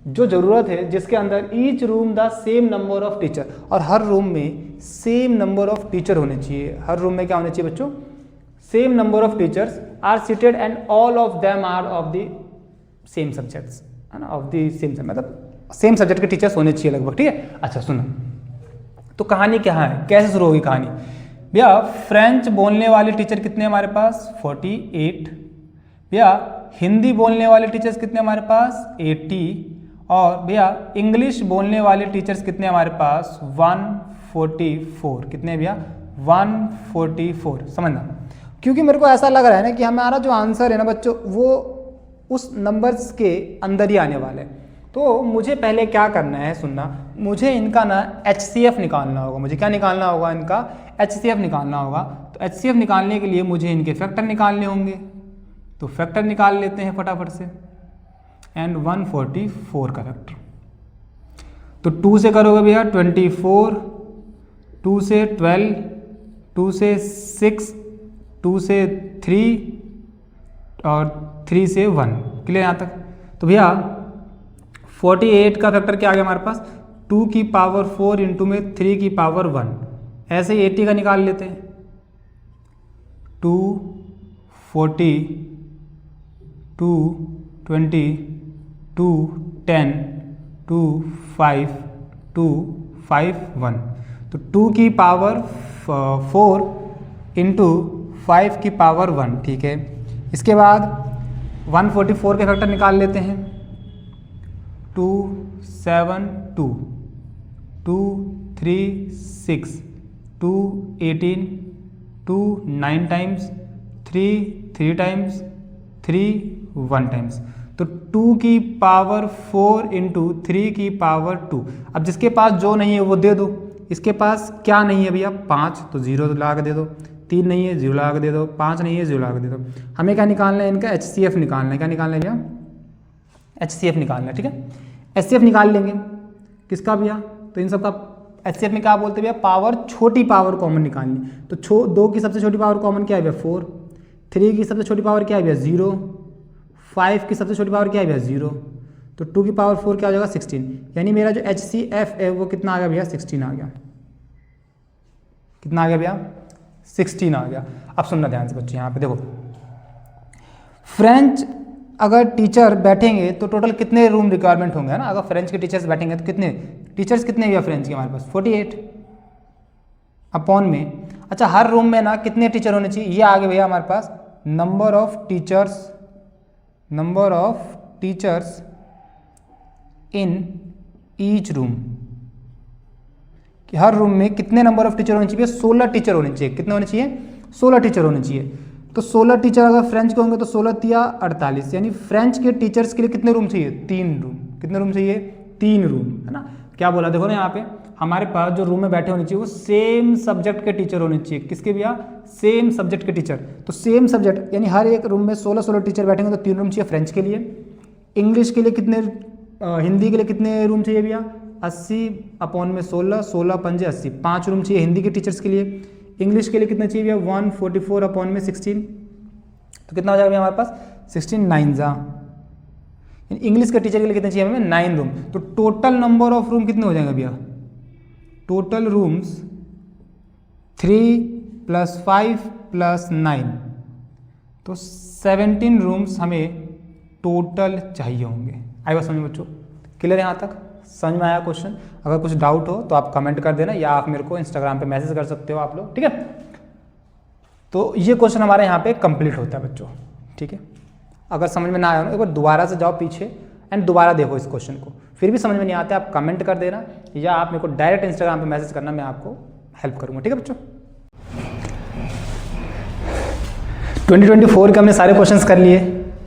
जो ज़रूरत है, जिसके अंदर each room the same number of teacher, और हर रूम में सेम नंबर ऑफ टीचर होने चाहिए। हर रूम में क्या होने चाहिए बच्चों, same number of teachers are seated and all of them are of the same subjects, है ना, ऑफ द सेम, मतलब सेम सब्जेक्ट के टीचर्स होने चाहिए लगभग, ठीक है। अच्छा सुनो, तो कहानी क्या है, कैसे शुरू होगी कहानी भैया। फ्रेंच बोलने वाले टीचर कितने हमारे पास, 48। भैया हिंदी बोलने वाले टीचर्स कितने हमारे पास, 80। और भैया इंग्लिश बोलने वाले टीचर्स कितने हमारे पास, 144। कितने भैया, 144। समझना, क्योंकि मेरे को ऐसा लग रहा है ना कि हमारा जो आंसर है ना बच्चों, वो उस नंबर्स के अंदर ही आने वाले हैं। तो मुझे पहले क्या करना है, सुनना, मुझे इनका ना एचसीएफ निकालना होगा। मुझे क्या निकालना होगा, इनका एचसीएफ निकालना होगा। तो एचसीएफ निकालने के लिए मुझे इनके फैक्टर निकालने होंगे, तो फैक्टर निकाल लेते हैं फटाफट से। एंड 144 का फैक्टर, तो 2 से करोगे भैया 24, 2 से 12, 2 से 6, 2 से 3 और 3 से 1। क्लियर यहाँ तक? तो भैया 48 का फैक्टर क्या आ गया हमारे पास, 2 की पावर 4 इंटू में 3 की पावर 1। ऐसे ही 80 का निकाल लेते हैं, 2, 40, 2, 20, 2, 10, 2, 5, 2, 5, 1। तो 2 की पावर 4 इंटू 5 की पावर 1, ठीक है। इसके बाद 144 के फैक्टर निकाल लेते हैं, 2, 7, 2, 2, 3, 6, 2, 18, 2, 9 टाइम्स, 3 टाइम्स, 3, 1 टाइम्स। तो 2 की पावर 4 इंटू 3 की पावर 2। अब जिसके पास जो नहीं है वो दे दो, इसके पास क्या नहीं है भैया 5, तो 0 लगा के दे दो, 3 नहीं है 0 लगा के दे दो, 5 नहीं है 0 लगा के दे दो। हमें क्या निकालना है, इनका HCF निकालना है। क्या निकालना है भैया, HCF निकालना है। ठीक है, HCF निकाल लेंगे किसका भैया, तो इन सब का HCF में क्या बोलते हैं भैया, पावर, छोटी पावर कॉमन निकालनी। तो 2 की सबसे छोटी पावर कॉमन क्या है भैया 4, 3 की सबसे छोटी पावर क्या है भैया 0, 5 की सबसे छोटी पावर क्या है भैया 0, तो 2 की पावर 4 क्या हो जाएगा 16। यानी मेरा जो HCF है वो कितना आ गया भैया 16 आ गया। कितना आ गया भैया 16 आ गया। अब सुनना ध्यान से बच्चे, यहाँ पे देखो, फ्रेंच अगर टीचर बैठेंगे तो टोटल कितने रूम रिक्वायरमेंट होंगे, है ना। अगर फ्रेंच के टीचर्स बैठेंगे तो कितने टीचर्स, कितने भैया फ्रेंच के हमारे पास 48 अपॉन में, अच्छा हर रूम में ना कितने टीचर होने चाहिए, ये आगे भैया हमारे पास number of teachers in each room, कि हर रूम में कितने नंबर ऑफ टीचर होने चाहिए, 16 टीचर होने चाहिए। कितने होने चाहिए, 16 टीचर होने चाहिए। तो 16 टीचर अगर फ्रेंच के होंगे तो 16 तिया 48, यानी फ्रेंच के टीचर्स के लिए कितने रूम चाहिए, 3 रूम। कितने रूम चाहिए, 3 रूम, है ना। क्या बोला देखो ना यहाँ पे, हमारे पास जो रूम में बैठे होने चाहिए वो सेम सब्जेक्ट के टीचर होने चाहिए। किसके भैया, सेम सब्जेक्ट के टीचर। तो सेम सब्जेक्ट यानी हर एक रूम में 16 टीचर बैठेंगे तो 3 रूम चाहिए फ्रेंच के लिए। इंग्लिश के लिए कितने, हिंदी के लिए कितने रूम चाहिए भैया, 80 अपॉन में 16, 16 पंजे 80, 5 रूम चाहिए हिंदी के टीचर्स के लिए। इंग्लिश के लिए कितना चाहिए भैया 144 अपॉन में 16, तो कितना हो जाएगा भैया हमारे पास 16 9 जा, इंग्लिश के टीचर के लिए कितने चाहिए हमें 9 रूम। तो टोटल नंबर ऑफ रूम कितने हो जाएंगे भैया, टोटल रूम्स 3 + 5 + 9, तो 17 रूम्स हमें टोटल चाहिए होंगे। आई बात समझ बच्चों, क्लियर है यहाँ तक, समझ में आया क्वेश्चन। अगर कुछ डाउट हो तो आप कमेंट कर देना या आप मेरे को इंस्टाग्राम पे मैसेज कर सकते हो आप लोग, ठीक है। तो ये क्वेश्चन हमारे यहाँ पे कंप्लीट होता है बच्चों, ठीक है। अगर समझ में ना आया एक बार दोबारा से जाओ पीछे एंड दोबारा देखो इस क्वेश्चन को, फिर भी समझ में नहीं आते आप कमेंट कर देना या आप मेरे को डायरेक्ट इंस्टाग्राम पे मैसेज करना, मैं आपको हेल्प करूँगा, ठीक है बच्चों। 2024 के हमने सारे क्वेश्चंस कर लिए।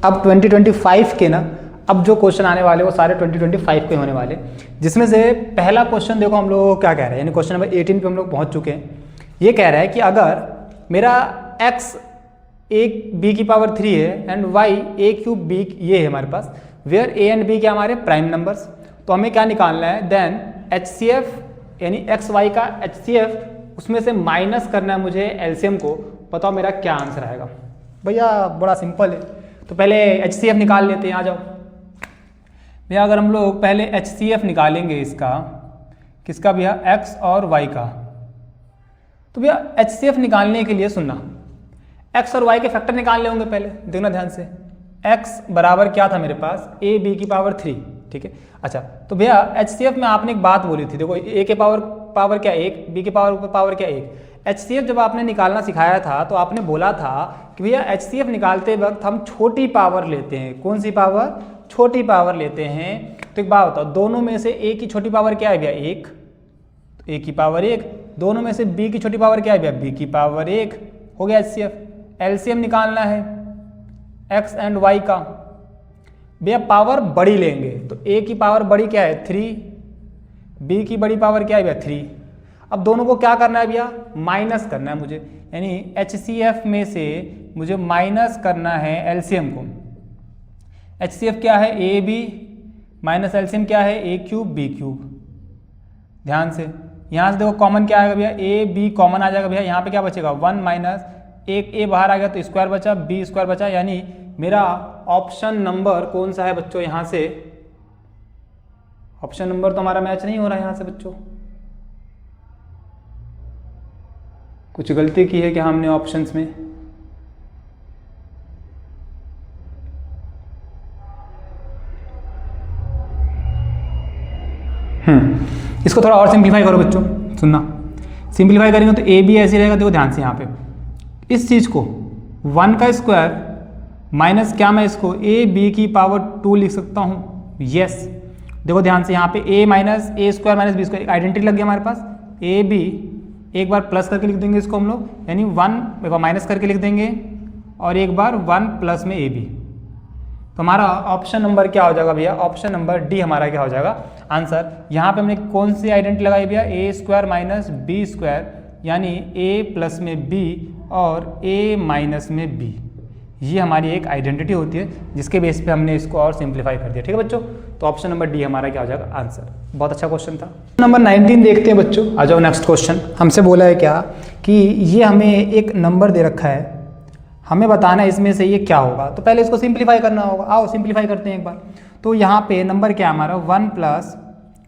अब 2025 के ना, अब जो क्वेश्चन आने वाले वो सारे 2025 के होने वाले, जिसमें से पहला क्वेश्चन देखो हम लोग क्या कह रहे हैं, यानी क्वेश्चन नंबर 18 पे हम लोग पहुंच चुके हैं। ये कह रहा है कि अगर मेरा x एक b की पावर 3 है and y a cube b ये है हमारे पास, वेयर a एंड b क्या हमारे प्राइम नंबर्स, तो हमें क्या निकालना है, देन HCF यानी x y का HCF उसमें से माइनस करना है मुझे LCM को। बताओ मेरा क्या आंसर आएगा। भैया बड़ा सिंपल है, तो पहले HCF निकाल लेते हैं, आ जाओ भैया। अगर हम लोग पहले HCF निकालेंगे इसका, किसका भैया, x और y का, तो भैया HCF निकालने के लिए सुनना, x और y के फैक्टर निकालने होंगे पहले, देखना ध्यान से। x बराबर क्या था मेरे पास, a b की पावर 3, ठीक है। अच्छा तो भैया HCF में आपने एक बात बोली थी, देखो a के पावर क्या 1, b के पावर क्या 1। HCF जब आपने निकालना सिखाया था तो आपने बोला था कि भैया HCF निकालते वक्त हम छोटी पावर लेते हैं। कौन सी पावर, छोटी पावर लेते हैं। तो एक बात बताओ, दोनों में से a की छोटी पावर क्या है भैया 1, तो a की पावर 1, दोनों में से b की छोटी पावर क्या है भैया b की पावर 1, हो गया HCF। LCM निकालना है x एंड y का, भैया पावर बड़ी लेंगे, तो a की पावर बड़ी क्या है 3, b की बड़ी पावर क्या है भैया 3। अब दोनों को क्या करना है भैया, माइनस करना है मुझे, यानी HCF में से मुझे माइनस करना है LCM को। HCF क्या है AB माइनस LCM क्या है a क्यूब b क्यूब। ध्यान से यहाँ से देखो कॉमन क्या आएगा भैया, a b कॉमन आ जाएगा भैया, यहाँ पे क्या बचेगा 1 माइनस एक a बाहर आ गया तो स्क्वायर बचा, b स्क्वायर बचा, यानी मेरा ऑप्शन नंबर कौन सा है बच्चों, यहाँ से ऑप्शन नंबर तो हमारा मैच नहीं हो रहा है यहाँ से बच्चों, कुछ गलती की है क्या हमने ऑप्शंस में। इसको थोड़ा और सिंप्लीफाई करो बच्चों, सुनना, सिंप्लीफाई करेंगे तो ए बी ऐसे रहेगा। देखो ध्यान से यहाँ पे इस चीज को 1 का स्क्वायर माइनस क्या, मैं इसको ए बी की पावर 2 लिख सकता हूँ, यस। देखो ध्यान से यहाँ पे a minus A square minus B square identity लग गया हमारे पास, ए बी एक बार प्लस करके लिख देंगे इसको हम लोग, यानी 1 एक बार माइनस करके लिख देंगे और एक बार 1 प्लस में ए बी, तो हमारा ऑप्शन नंबर क्या हो जाएगा भैया, ऑप्शन नंबर डी हमारा क्या हो जाएगा आंसर। यहाँ पे हमने कौन सी आइडेंटिटी लगाई भैया, ए स्क्वायर माइनस बी स्क्वायर, यानी ए प्लस में बी और ए माइनस में बी, ये हमारी एक आइडेंटिटी होती है जिसके बेस पे हमने इसको और सिंप्लीफाई कर दिया। ठीक है बच्चों, तो ऑप्शन नंबर डी हमारा क्या हो जाएगा आंसर। बहुत अच्छा क्वेश्चन था। नंबर 19 देखते हैं बच्चों, आ जाओ नेक्स्ट क्वेश्चन। हमसे बोला है क्या कि ये हमें एक नंबर दे रखा है, हमें बताना है इसमें से ये क्या होगा। तो पहले इसको सिंप्लीफाई करना होगा, आओ सिंप्लीफाई करते हैं एक बार। तो यहाँ पे नंबर क्या है हमारा 1 प्लस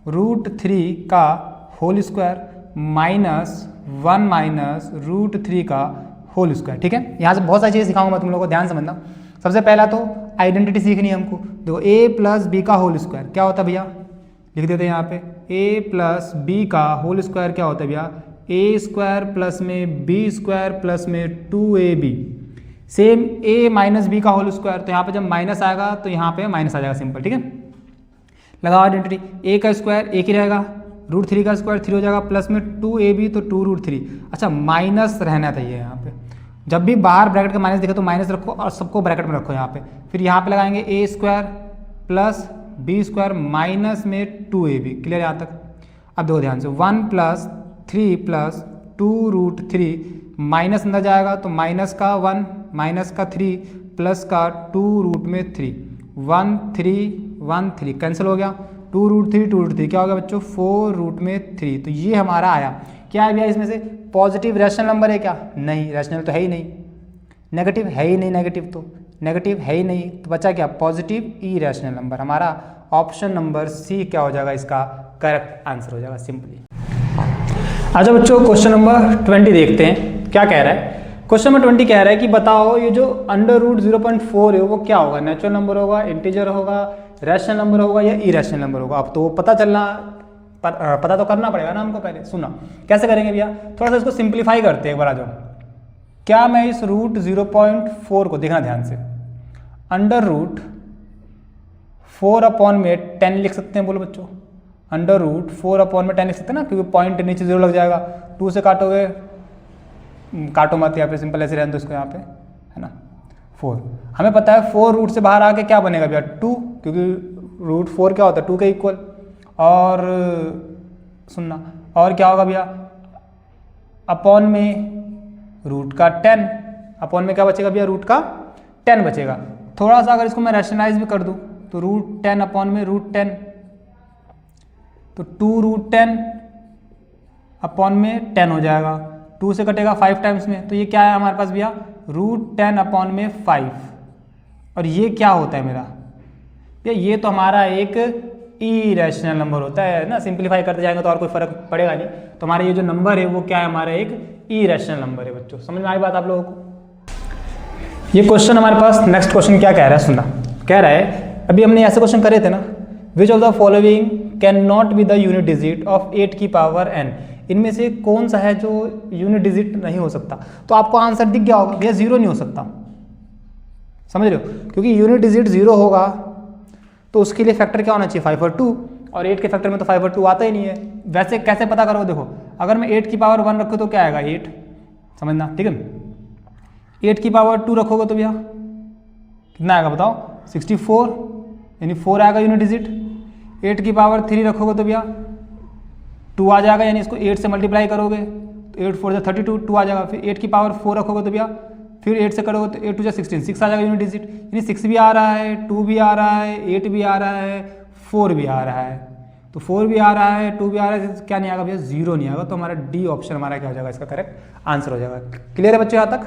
√3 का होल स्क्वायर माइनस 1 माइनस √3 का होल स्क्वायर। ठीक है, यहाँ से बहुत सारी चीज़ें सिखाऊंगा मैं तुम लोगों को, ध्यान समझना। सबसे पहला तो आइडेंटिटी सीखनी है हमको। देखो a प्लस बी का होल स्क्वायर क्या होता है भैया, लिख देते हैं यहाँ पे a प्लस बी का होल स्क्वायर क्या होता है भैया, a स्क्वायर प्लस में b स्क्वायर प्लस में 2ab। Same a minus B का होल स्क्वायर, तो यहाँ पे जब माइनस आएगा तो यहाँ पे माइनस आ जाएगा, सिंपल। ठीक है, लगाओ आइडेंटिटी, a का स्क्वायर एक ही रहेगा, √3 का स्क्वायर 3 हो जाएगा, प्लस में 2ab तो 2√3। अच्छा, माइनस रहना चाहिए यहाँ पे, जब भी बाहर ब्रैकेट का माइनस दिखे तो माइनस रखो और सबको ब्रैकेट में रखो यहाँ पे। फिर यहाँ पे लगाएंगे a square plus B square minus में 2ab। क्लियर यहाँ तक? अब देखो ध्यान से, 1 प्लस 3 प्लस 2√3, माइनस अंदर जाएगा तो माइनस का 1 माइनस का 3 प्लस का 2√3, 1 3 1 3 कैंसिल हो गया, 2√3 क्या हो गया बच्चों 4√3। तो ये हमारा आया। क्या है भैया इसमें से, पॉजिटिव रैशनल नंबर है क्या, नहीं, रैशनल तो है ही नहीं, नेगेटिव है ही नहीं, नेगेटिव है ही नहीं, तो बचा क्या, पॉजिटिव ई रैशनल नंबर। हमारा ऑप्शन नंबर सी क्या हो जाएगा इसका करेक्ट आंसर हो जाएगा, सिंपली। अच्छा बच्चों, क्वेश्चन नंबर 20 देखते हैं क्या कह रहा है। क्वेश्चन नंबर 20 कह रहा है कि बताओ ये जो √0.4 है वो क्या होगा, नेचुरल नंबर होगा, इंटीजर होगा, रैशनल नंबर होगा या इरेशनल नंबर होगा। अब तो पता पता तो करना पड़ेगा ना हमको। पहले सुना कैसे करेंगे भैया, थोड़ा सा इसको सिंप्लीफाई करते हैं एक बार। आ जाओ, क्या मैं इस √0.4 को देखना ध्यान से, √4 में 10 लिख सकते हैं, बोलो बच्चों, √4 में 10 लिख सकते हैं ना, क्योंकि पॉइंट नीचे 0 लग जाएगा, 2 से काटोगे, काटो मत यहाँ पे, सिंपल ऐसे रहने दो इसको यहाँ पे, है ना। 4 हमें पता है 4 रूट से बाहर आके क्या बनेगा भैया 2, क्योंकि √4 क्या होता है 2 के इक्वल। और सुनना, और क्या होगा भैया, अपॉन में रूट का 10, अपॉन में क्या बचेगा भैया, रूट का 10 बचेगा। थोड़ा सा अगर इसको मैं रैशनलाइज भी कर दूं तो √10 अपॉन में √10, तो 2√10 अपॉन में 10 हो जाएगा, 2 से कटेगा 5 टाइम्स में, तो ये क्या है हमारे पास भैया √10 अपॉन में 5। और ये क्या होता है मेरा भैया, ये तो हमारा एक इरेशनल नंबर होता है ना, सिंप्लीफाई करते जाएंगे तो और कोई फर्क पड़ेगा नहीं। तो हमारा ये जो नंबर है वो क्या है, हमारा एक इरेशनल नंबर है बच्चों। समझ में आई बात आप लोगों को। ये क्वेश्चन हमारे पास, नेक्स्ट क्वेश्चन क्या कह रहा है, सुनना। कह रहा है, अभी हमने ऐसे क्वेश्चन करे थे ना, which of the following can not be the unit digit of 8 की पावर n, इनमें से कौन सा है जो यूनिट डिजिट नहीं हो सकता। तो आपको आंसर दिख गया होगा, यह 0 नहीं हो सकता, समझ रहे हो, क्योंकि यूनिट डिजिट 0 होगा तो उसके लिए फैक्टर क्या होना चाहिए 5 और 2, और 8 के फैक्टर में तो 5 और 2 आता ही नहीं है। वैसे कैसे पता करोगे, देखो अगर मैं 8 की पावर 1 रखूँ तो क्या आएगा 8, समझना, ठीक है। 8 की पावर 2 रखोगे तो भैया कितना आएगा बताओ 64, यानी 4 आएगा यूनिट डिजिट। 8 की पावर 3 रखोगे तो भैया 2 आ जाएगा, यानी इसको 8 से मल्टीप्लाई करोगे तो 8 4 32, 2 आ जाएगा। फिर 8 की पावर 4 रखोगे तो भैया फिर 8 से करोगे तो 8 2 16, 6 आ जाएगा यूनिट डिजिट, यानी 6 भी आ रहा है, 2 भी आ रहा है, 8 भी आ रहा है, 4 भी आ रहा है। तो 4 भी आ रहा है, 2 भी आ रहा है, क्या नहीं आएगा भैया 0 नहीं आएगा। तो हमारा डी ऑप्शन हमारा क्या हो जाएगा, इसका करेक्ट आंसर हो जाएगा। क्लियर है बच्चों यहाँ तक।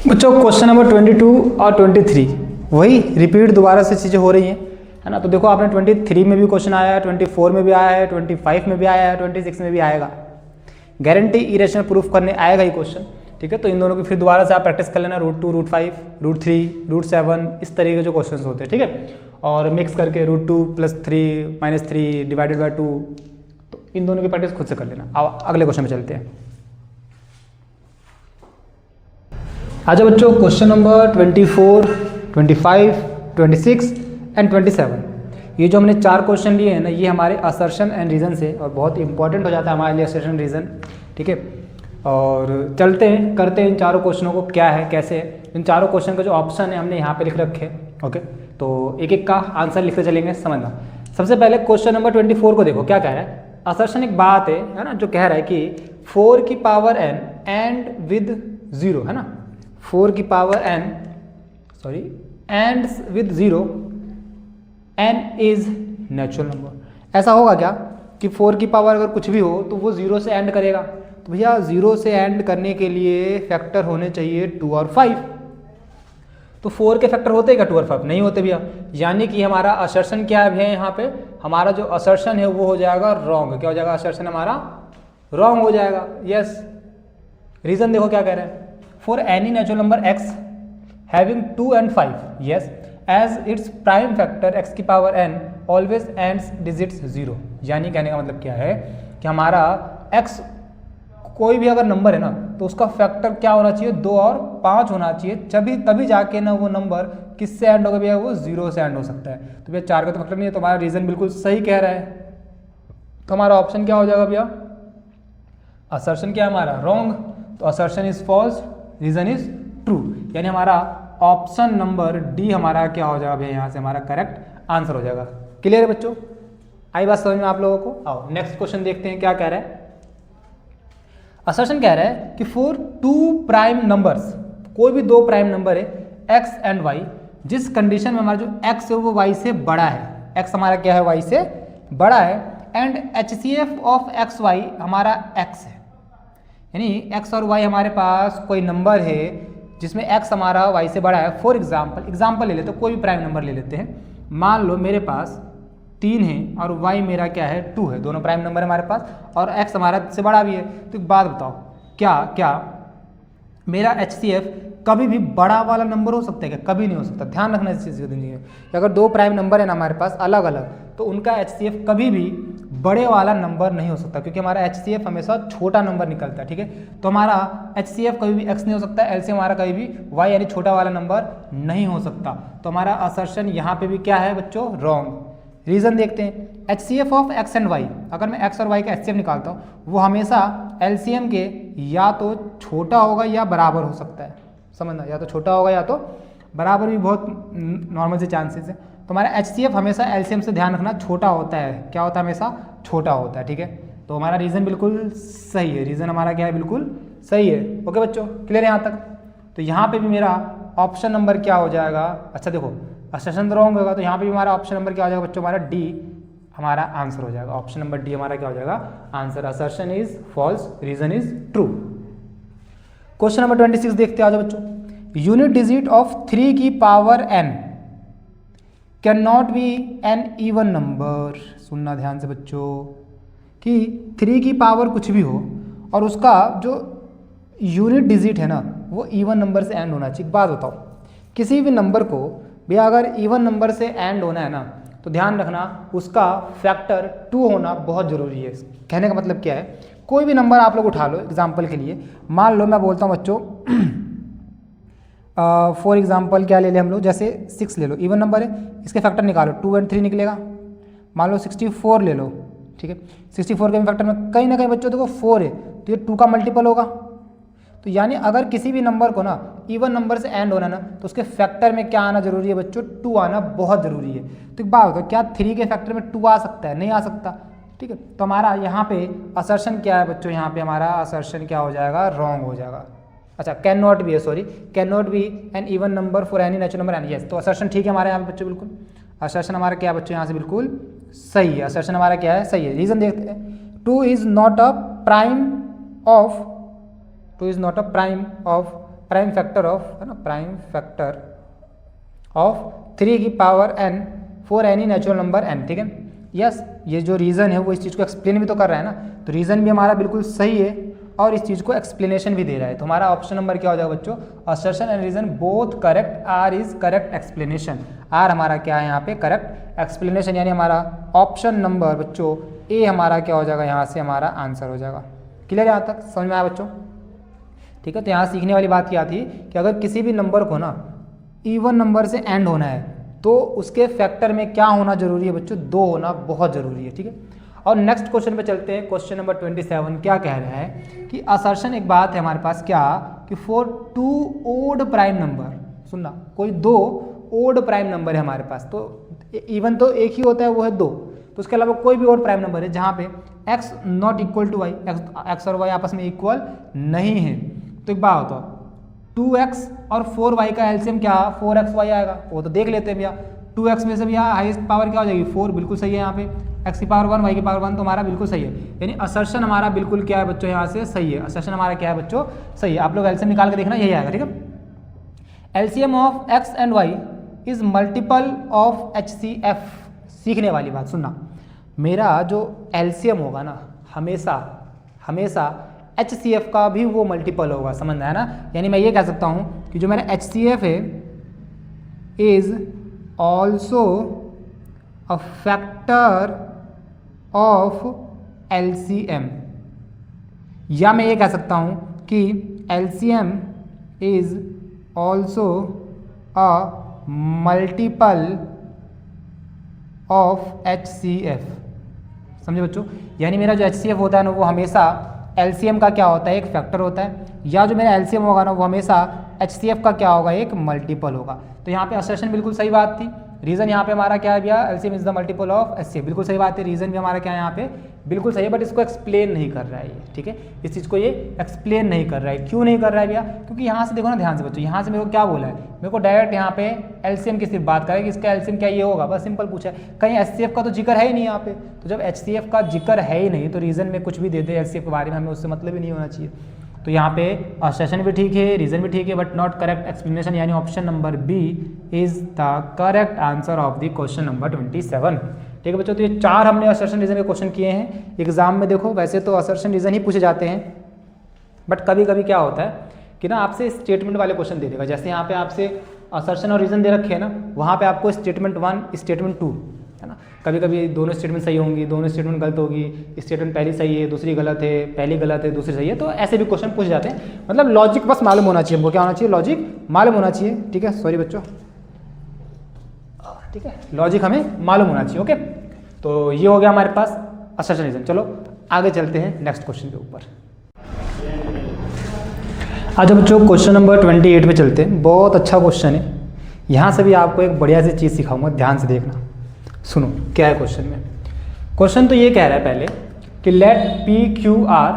बच्चों क्वेश्चन नंबर 22 और 23 वही रिपीट दोबारा से चीज़ें हो रही हैं, है ना। तो देखो आपने 23 में भी क्वेश्चन आया है, 24 में भी आया है, 25 में भी आया है, 26 में भी आएगा। गारंटी इरेशनल प्रूफ करने आएगा ही क्वेश्चन, ठीक है। तो इन दोनों की फिर दोबारा से आप प्रैक्टिस कर लेना, √2 √5 √3 √7 इस तरीके के जो क्वेश्चन होते हैं, ठीक है। और मिक्स करके √2 + 3 -3 डिवाइडेड बाय 2, तो इन दोनों की प्रैक्टिस खुद से कर लेना। अब अगले क्वेश्चन में चलते हैं। अच्छा बच्चों, क्वेश्चन नंबर 24, 25, 26 एंड 27, ये जो हमने 4 क्वेश्चन लिए हैं ना, ये हमारे असर्शन एंड रीज़न से, और बहुत इंपॉर्टेंट हो जाता है हमारे लिए असर्शन रीज़न, ठीक है। और चलते हैं करते हैं इन चारों क्वेश्चनों को क्या है कैसे है। इन चारों क्वेश्चन का जो ऑप्शन है हमने यहाँ पे लिख रखे हैं। ओके, तो एक एक का आंसर लिखते चलेंगे, समझना। सबसे पहले क्वेश्चन नंबर 24 को देखो क्या कह रहा है। असर्शन एक बात है ना, जो कह रहा है कि 4 की पावर n एंड विद 0 है ना, 4 की power n and with 0 n is natural number. ऐसा होगा क्या कि 4 की पावर अगर कुछ भी हो तो वो 0 से एंड करेगा। तो भैया 0 से एंड करने के लिए फैक्टर होने चाहिए 2 और 5। तो 4 के फैक्टर होते हैं क्या 2 और 5? नहीं होते भैया। यानी कि हमारा असर्शन क्या है भैया, यहाँ पे हमारा जो असर्शन है वो हो जाएगा रॉन्ग। क्या हो जाएगा? असर्शन हमारा रॉन्ग हो जाएगा। यस, रीजन देखो क्या कह रहे हैं। For any natural number x having 2 and 5, yes, as it's prime factor x की power n always ends digits 0। यानी कहने का मतलब क्या है कि हमारा x कोई भी अगर नंबर है ना तो उसका फैक्टर क्या होना चाहिए? 2 और 5 होना चाहिए, तभी जाके ना वो नंबर किससे एंड होगा भैया? वो 0 से एंड हो सकता है। तो भैया 4 का तो मतलब नहीं है। तो हमारा रीजन बिल्कुल सही कह रहा है। तो हमारा ऑप्शन क्या हो जाएगा भैया? असर्शन क्या है हमारा? रॉन्ग। तो assertion is false, reason is true. यानी हमारा ऑप्शन नंबर डी हमारा क्या हो जाएगा भैया? यहाँ से हमारा करेक्ट आंसर हो जाएगा। क्लियर है बच्चों? आई बात समझ में आप लोगों को? आओ नेक्स्ट क्वेश्चन देखते हैं क्या कह रहा है। असर्शन कह रहा है कि फॉर 2 प्राइम नंबर्स, कोई भी 2 प्राइम नंबर है x एंड y, जिस कंडीशन में हमारा जो x है वो y से बड़ा है, x हमारा क्या है? y से बड़ा है, and HCF of X Y हमारा x है। यानी x और y हमारे पास कोई नंबर है जिसमें x हमारा y से बड़ा है। फॉर एग्जाम्पल ले लेते हैं, कोई भी प्राइम नंबर ले लेते हैं। मान लो मेरे पास 3 है और y मेरा क्या है? 2 है। दोनों प्राइम नंबर है हमारे पास और x हमारा से बड़ा भी है। तो एक बात बताओ, क्या मेरा HCF कभी भी बड़ा वाला नंबर हो सकता है क्या? कभी नहीं हो सकता। ध्यान रखना इस चीज़ कि अगर 2 प्राइम नंबर है ना हमारे पास अलग अलग, तो उनका HCF कभी भी बड़े वाला नंबर नहीं हो सकता, क्योंकि हमारा HCF हमेशा छोटा नंबर निकलता है। ठीक है, तो हमारा HCF कभी भी x नहीं हो सकता, LCM हमारा कभी भी y यानी छोटा वाला नंबर नहीं हो सकता। तो हमारा असर्शन यहाँ पे भी क्या है बच्चों? रॉन्ग। रीजन देखते हैं। HCF of x and y, अगर मैं x और y का HCF निकालता हूँ वो हमेशा LCM के या तो छोटा होगा या बराबर हो सकता है। समझना, या तो छोटा होगा या तो बराबर, भी बहुत नॉर्मल से चांसेस है। तो हमारा HCF हमेशा LCM से ध्यान रखना छोटा होता है। क्या होता है? हमेशा छोटा होता है। ठीक है, तो हमारा रीजन बिल्कुल सही है। रीजन हमारा क्या है? बिल्कुल सही है। ओके बच्चों, क्लियर है यहाँ तक? तो यहाँ पे भी मेरा ऑप्शन नंबर क्या हो जाएगा? अच्छा देखो, असर्शन रॉन्ग होगा तो यहाँ पे भी हमारा ऑप्शन नंबर क्या हो जाएगा बच्चों? हमारा डी हमारा आंसर हो जाएगा। ऑप्शन नंबर डी हमारा क्या हो जाएगा? Answer. Assertion is false, reason is true. Question number 26 देखते आ जाओ बच्चों। यूनिट डिजिट ऑफ 3 की power n can not be an even number. सुनना ध्यान से बच्चों कि 3 की पावर कुछ भी हो और उसका जो यूनिट डिजिट है ना वो इवन नंबर से एंड होना चाहिए। एक बात बताओ, किसी भी नंबर को भैया अगर इवन नंबर से एंड होना है ना तो ध्यान रखना उसका फैक्टर 2 होना बहुत ज़रूरी है। कहने का मतलब क्या है? कोई भी नंबर आप लोग उठा लो एग्जाम्पल के लिए। मान लो मैं बोलता हूँ बच्चों फॉर एग्जाम्पल क्या ले लें हम लोग, जैसे 6 ले लो, इवन नंबर है, इसके फैक्टर निकालो 2 और 3 निकलेगा। मान लो 64 ले लो, ठीक है, 64 के फैक्टर में कहीं ना कहीं बच्चों देखो 4 है तो ये 2 का मल्टीपल होगा। तो यानी अगर किसी भी नंबर को ना इवन नंबर से एंड होना ना तो उसके फैक्टर में क्या आना जरूरी है बच्चों? 2 आना बहुत ज़रूरी है। तो एक बात होता है, क्या 3 के फैक्टर में 2 आ सकता है? नहीं आ सकता। ठीक है, तो हमारा यहाँ पे असर्शन क्या है बच्चों? यहाँ पे हमारा असर्शन क्या हो जाएगा? रॉन्ग हो जाएगा। अच्छा, कैन नॉट बी है, sorry, can not be an even number for any natural number N. Yes, तो असर्शन ठीक है हमारे यहाँ पे बच्चों, बिल्कुल असर्शन हमारा क्या है बच्चों? यहाँ से बिल्कुल सही है। असर्शन हमारा क्या है? सही है। रीजन देखते हैं। 2 is not a prime of, 2 is not a prime of, prime factor of, है ना, प्राइम फैक्टर ऑफ 3 की power n for any natural number n। ठीक है, यस, ये जो रीज़न है वो इस चीज़ को एक्सप्लेन भी तो कर रहा है ना, तो रीज़न भी हमारा बिल्कुल सही है और इस चीज़ को एक्सप्लेनेशन भी दे रहा है। तो हमारा ऑप्शन नंबर क्या हो जाएगा बच्चों? Assertion and reason both correct, R is correct explanation. R हमारा क्या है यहाँ पे? Correct explanation. यानी हमारा ऑप्शन नंबर बच्चों ए हमारा क्या हो जाएगा? यहाँ से हमारा आंसर हो जाएगा। क्लियर है यहाँ तक? समझ में आया बच्चों? ठीक है, तो यहाँ सीखने वाली बात क्या थी कि अगर किसी भी नंबर को ना इवन नंबर से एंड होना है तो उसके फैक्टर में क्या होना जरूरी है बच्चों? 2 होना बहुत ज़रूरी है। ठीक है, और नेक्स्ट क्वेश्चन पे चलते हैं। क्वेश्चन नंबर 27 क्या कह रहा है कि असर्शन एक बात है हमारे पास क्या कि फॉर 2 ओड प्राइम नंबर, सुनना, कोई 2 ओड प्राइम नंबर है हमारे पास, तो इवन तो एक ही होता है वो है 2, तो उसके अलावा कोई भी ओड प्राइम नंबर है जहाँ पे x not equal to Y, X और वाई आपस में इक्वल नहीं है, तो एक बात होता 2x और 4y का एलसीएम क्या 4xy आएगा, वो तो देख लेते हैं भैया। 2x में से भैया हाईएस्ट पावर क्या हो जाएगी 4, बिल्कुल सही है यहाँ पे, x की पावर 1 y की पावर 1 तो हमारा बिल्कुल सही है, यानी असर्शन हमारा बिल्कुल क्या है बच्चों यहाँ से सही है, असर्शन हमारा क्या है बच्चों सही है। आप लोग एलसीएम निकाल के देखना यही आएगा, ठीक है। LCM of x and y is multiple of HCF, सीखने वाली बात सुनना, मेरा जो एलसीएम होगा ना हमेशा HCF का भी वो मल्टीपल होगा, समझ में आया ना। यानी मैं ये कह सकता हूँ कि जो मेरा HCF है is also a factor of LCM, या मैं ये कह सकता हूँ कि LCM is also a multiple of HCF, समझे बच्चों। यानी मेरा जो HCF होता है ना वो हमेशा LCM का क्या होता है एक फैक्टर होता है, या जो मेरा LCM होगा ना वो हमेशा HCF का क्या होगा एक मल्टीपल होगा। तो यहाँ पे असर्शन बिल्कुल सही बात थी, रीजन यहाँ पे हमारा क्या है भैया LCM is the multiple of HCF, बिल्कुल सही बात है, रीजन भी हमारा क्या है यहाँ पे बिल्कुल सही है, बट इसको एक्सप्लेन नहीं कर रहा है ये, ठीक है, इस चीज़ को ये एक्सप्लेन नहीं कर रहा है। क्यों नहीं कर रहा है भैया, क्योंकि यहाँ से देखो ना ध्यान से बच्चों, यहाँ से मेरे को क्या बोला है, मेरे को डायरेक्ट यहाँ पे LCM की सिर्फ बात करें कि इसका LCM क्या ये होगा, बस सिंपल पूछा है, कहीं HCF का तो जिक्र है ही नहीं यहाँ पे, तो जब HCF का जिक्र है ही नहीं तो रीजन में कुछ भी दे दे HCF के बारे में, हमें उससे मतलब ही नहीं होना चाहिए। तो यहाँ पे असर्शन भी ठीक है, रीजन भी ठीक है, बट नॉट करेक्ट एक्सप्लेनेशन, यानी option number B is the correct answer of the question number 27, ठीक है बच्चों। तो ये 4 हमने असर्शन रीजन के क्वेश्चन किए हैं एग्जाम में। देखो वैसे तो असर्शन रीजन ही पूछे जाते हैं, बट कभी कभी क्या होता है कि ना आपसे स्टेटमेंट वाले क्वेश्चन दे देगा, जैसे यहाँ पे आपसे असर्शन और रीजन दे रखे हैं ना, वहाँ पे आपको स्टेटमेंट 1 स्टेटमेंट 2 है ना, कभी कभी दोनों स्टेटमेंट सही होंगी, दोनों स्टेटमेंट गलत होगी, स्टेटमेंट पहली सही है दूसरी गलत है, पहली गलत है दूसरी सही है, तो ऐसे भी क्वेश्चन पूछ जाते हैं। मतलब लॉजिक बस मालूम होना चाहिए हमको, क्या होना चाहिए लॉजिक मालूम होना चाहिए, ठीक है, सॉरी बच्चों, ठीक है, लॉजिक हमें मालूम होना चाहिए। ओके, तो ये हो गया हमारे पास असर्शन रीजन। चलो आगे चलते हैं नेक्स्ट क्वेश्चन के ऊपर। आज बच्चों क्वेश्चन नंबर 28 पे चलते हैं, बहुत अच्छा क्वेश्चन है, यहाँ से भी आपको एक बढ़िया सी चीज़ सिखाऊंगा, ध्यान से देखना, सुनो क्या है क्वेश्चन में। क्वेश्चन तो ये कह रहा है पहले कि लेट PQR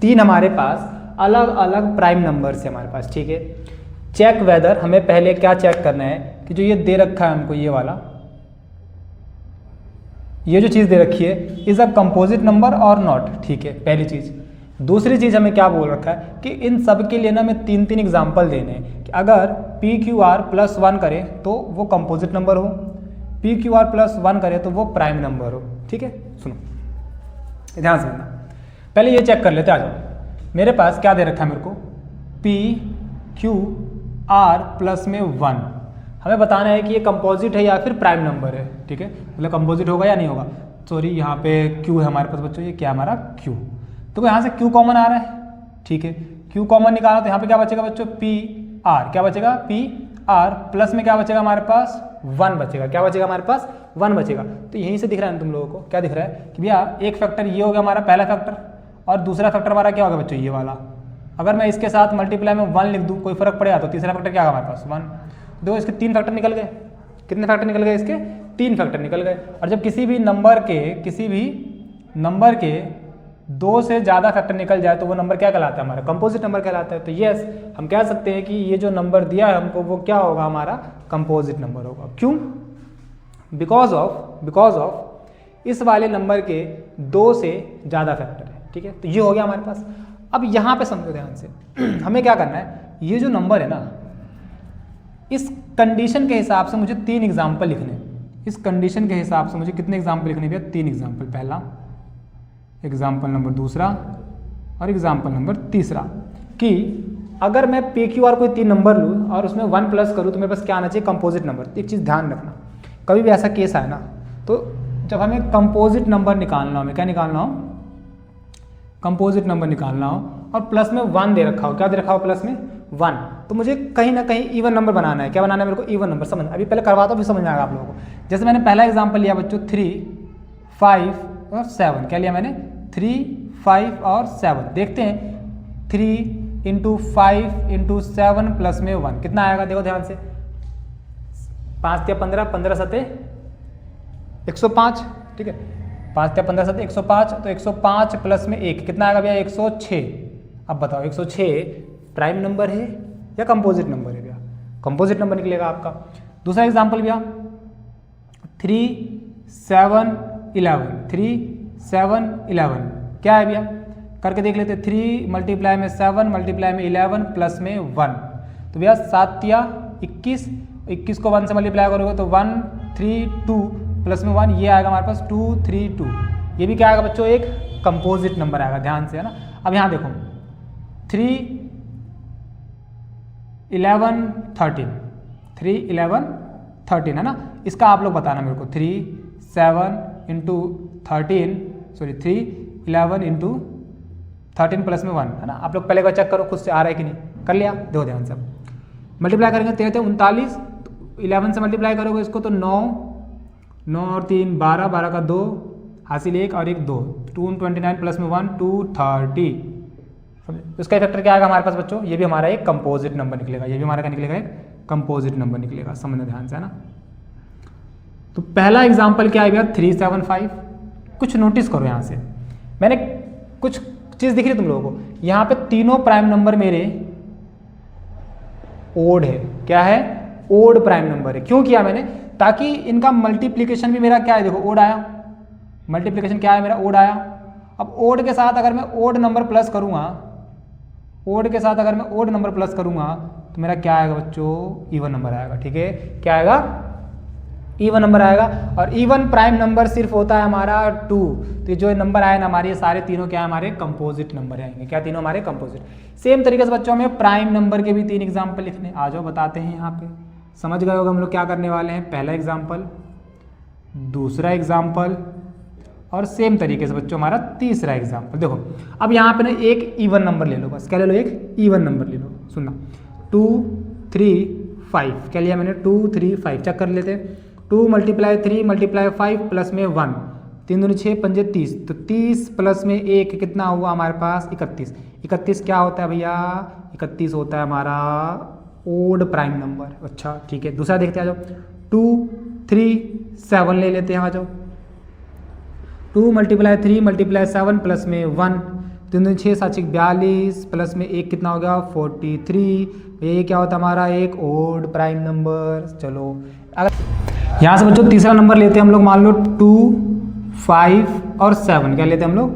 3 हमारे पास अलग अलग प्राइम नंबर्स है हमारे पास, ठीक है। चेक वेदर, हमें पहले क्या चेक करना है कि जो ये दे रखा है हमको, ये वाला, ये जो चीज़ दे रखी है इज़ अ कंपोजिट नंबर और नॉट, ठीक है, पहली चीज़। दूसरी चीज़ हमें क्या बोल रखा है कि इन सब के लिए ना हमें 3 एग्जाम्पल देने हैं कि अगर PQR +1 करे तो वो कंपोजिट नंबर हो, PQR +1 करे तो वो प्राइम नंबर हो, ठीक है। सुनो ध्यान से सुनना, पहले ये चेक कर लेते, आ जाओ। मेरे पास क्या दे रखा है मेरे को, PQR प्लस में 1, हमें बताना है कि ये कंपोजिट है या फिर प्राइम नंबर है, ठीक है, मतलब कंपोजिट होगा या नहीं होगा। सॉरी यहाँ पे Q है हमारे पास बच्चों, ये क्या हमारा Q, तो यहाँ से Q कॉमन आ रहा है, ठीक है, Q कॉमन निकाला तो यहाँ पे क्या बचेगा बच्चों PR, क्या बचेगा PR प्लस में क्या बचेगा हमारे पास 1 बचेगा, क्या बचेगा हमारे पास 1 बचेगा। तो यहीं से दिख रहा है तुम लोगों को, क्या दिख रहा है कि भैया एक फैक्टर ये हो गया हमारा पहला फैक्टर, और दूसरा फैक्टर हमारा क्या होगा बच्चों ये वाला। अगर मैं इसके साथ मल्टीप्लाई में 1 लिख दूँ कोई फर्क पड़ेगा, तो तीसरा फैक्टर क्या होगा हमारे पास 1। देखो इसके 3 फैक्टर निकल गए, कितने फैक्टर निकल गए इसके, 3 फैक्टर निकल गए। और जब किसी भी नंबर के 2 से ज़्यादा फैक्टर निकल जाए तो वो नंबर क्या कहलाता है हमारा, कंपोजिट नंबर कहलाता है। तो यस हम कह सकते हैं कि ये जो नंबर दिया है हमको वो क्या होगा हमारा कंपोजिट नंबर होगा। क्यों, बिकॉज ऑफ इस वाले नंबर के 2 से ज़्यादा फैक्टर है, ठीक है। तो ये हो गया हमारे पास। अब यहाँ पे समझो ध्यान से, हमें क्या करना है, ये जो नंबर है ना, इस कंडीशन के हिसाब से मुझे 3 एग्जाम्पल लिखने हैं। इस कंडीशन के हिसाब से मुझे कितने एग्जाम्पल लिखने भैया, 3 एग्जाम्पल, पहला एग्जाम्पल नंबर दूसरा और एग्जाम्पल नंबर तीसरा, कि अगर मैं PQR कोई 3 नंबर लूँ और उसमें 1 प्लस करूँ तो मेरे पास क्या आना चाहिए, कंपोजिट नंबर। एक चीज़ ध्यान रखना, कभी भी ऐसा केस आए ना, तो जब हमें कंपोजिट नंबर निकालना हो, हमें क्या निकालना हो, कंपोजिट नंबर निकालना हो, और प्लस में 1 दे रखा हो, क्या दे रखा हो प्लस में 1, तो मुझे कहीं ना कहीं इवन नंबर बनाना है। क्या बनाना है मेरे को, इवन नंबर। समझ, अभी पहले करवाता हूँ फिर समझ में आएगा आप लोगों को। जैसे मैंने पहला एग्जाम्पल लिया बच्चों 3, 5, और 7, क्या लिया मैंने 3, 5 और 7। देखते हैं 3 इंटू 5 इंटू 7 प्लस में 1 कितना आएगा, देखो ध्यान से, 5 या 15, 15 सते 105, ठीक है, 5 या 15 सते 105, तो 105 प्लस में 1 कितना आएगा भैया 106। अब बताओ 106 प्राइम नंबर है या कंपोजिट नंबर है भैया, कंपोजिट नंबर निकलेगा आपका। दूसरा एग्जांपल भैया 3, 7, 11, 3, 7, 11 क्या है भैया, करके देख लेते हैं। 3 मल्टीप्लाई में 7 मल्टीप्लाई में 11 प्लस में 1, तो भैया 7 या 21, 21 को 1 से मल्टीप्लाई करोगे तो 1, 3, 2 प्लस में 1, ये आएगा हमारे पास 2, 3, 2। ये भी क्या आएगा बच्चों, एक कंपोजिट नंबर आएगा, ध्यान से, है ना। अब यहाँ देखो 3, 11, 13, 3, 11, 13 है ना, इसका आप लोग बताना मेरे को। 3, 7 इंटू 13, सॉरी 3, 11 इंटू 13 प्लस में 1 है ना। आप लोग पहले का चेक करो खुद से आ रहा है कि नहीं, कर लिया, देखो ध्यान से। मल्टीप्लाई करेंगे 13 39, 11 से मल्टीप्लाई करोगे इसको तो 9, 9 और 3 12, 12 का 2 हासिल 1 और 1 2, 229 प्लस में 1 230। इसका फैक्टर क्या आएगा हमारे पास बच्चों, ये भी हमारा एक कंपोजिट नंबर निकलेगा, ये भी हमारा क्या निकलेगा, एक कंपोजिट नंबर निकलेगा, समझना ध्यान से, है ना। तो पहला एग्जांपल क्या है भैया 375। कुछ नोटिस करो यहाँ से, मैंने कुछ चीज़ दिख रही तुम लोगों को, यहाँ पे तीनों प्राइम नंबर मेरे ओड है, क्या है, ओड प्राइम नंबर है। क्यों किया मैंने, ताकि इनका मल्टीप्लीकेशन भी मेरा क्या है, देखो ओड आया, मल्टीप्लीकेशन क्या है मेरा, ओड आया। अब ओड के साथ अगर मैं ओड नंबर प्लस करूँगा, ओड के साथ अगर मैं ओड नंबर प्लस करूँगा तो मेरा क्या आएगा बच्चों, इवन नंबर आएगा, ठीक है, क्या आएगा, इवन नंबर आएगा। और इवन प्राइम नंबर सिर्फ होता है हमारा 2, तो जो नंबर आए ना हमारे, ये सारे तीनों क्या है, हमारे कंपोजिट नंबर आएंगे, क्या तीनों हमारे कंपोजिट। सेम तरीके से बच्चों हमें प्राइम नंबर के भी 3 एग्जाम्पल लिखने, आ जाओ बताते हैं। यहाँ पे समझ गए होगा हम लोग क्या करने वाले हैं, पहला एग्जाम्पल, दूसरा एग्जाम्पल, और सेम तरीके से बच्चों हमारा तीसरा एग्जाम्पल। देखो अब यहाँ पे ना एक इवन नंबर ले लो, बस क्या ले लो, एक इवन नंबर ले लो, सुनना 2, 3, 5, क्या लिया मैंने 2, 3, 5, चेक कर लेते हैं। 2 मल्टीप्लाई 3 मल्टीप्लाई 5 प्लस में 1, 3 दूनी 6 पंजे 30, तो 30 प्लस में 1 कितना हुआ हमारे पास 31। 31 क्या होता है भैया, 31 होता है हमारा ओड प्राइम नंबर। अच्छा ठीक है, दूसरा देखते आ जाओ, 2, 3, 7 ले लेते हैं, आ जाओ। 2 मल्टीप्लाई 3 मल्टीप्लाई 7 प्लस में 1, 3 दूनी 6 7 42 प्लस में 1 कितना हो गया 43। ये क्या होता है हमारा एक ओड प्राइम नंबर। चलो अगर यहाँ से बच्चों तीसरा नंबर लेते हैं हम लोग, मान लो 2, 5 और 7, क्या लेते हैं हम लोग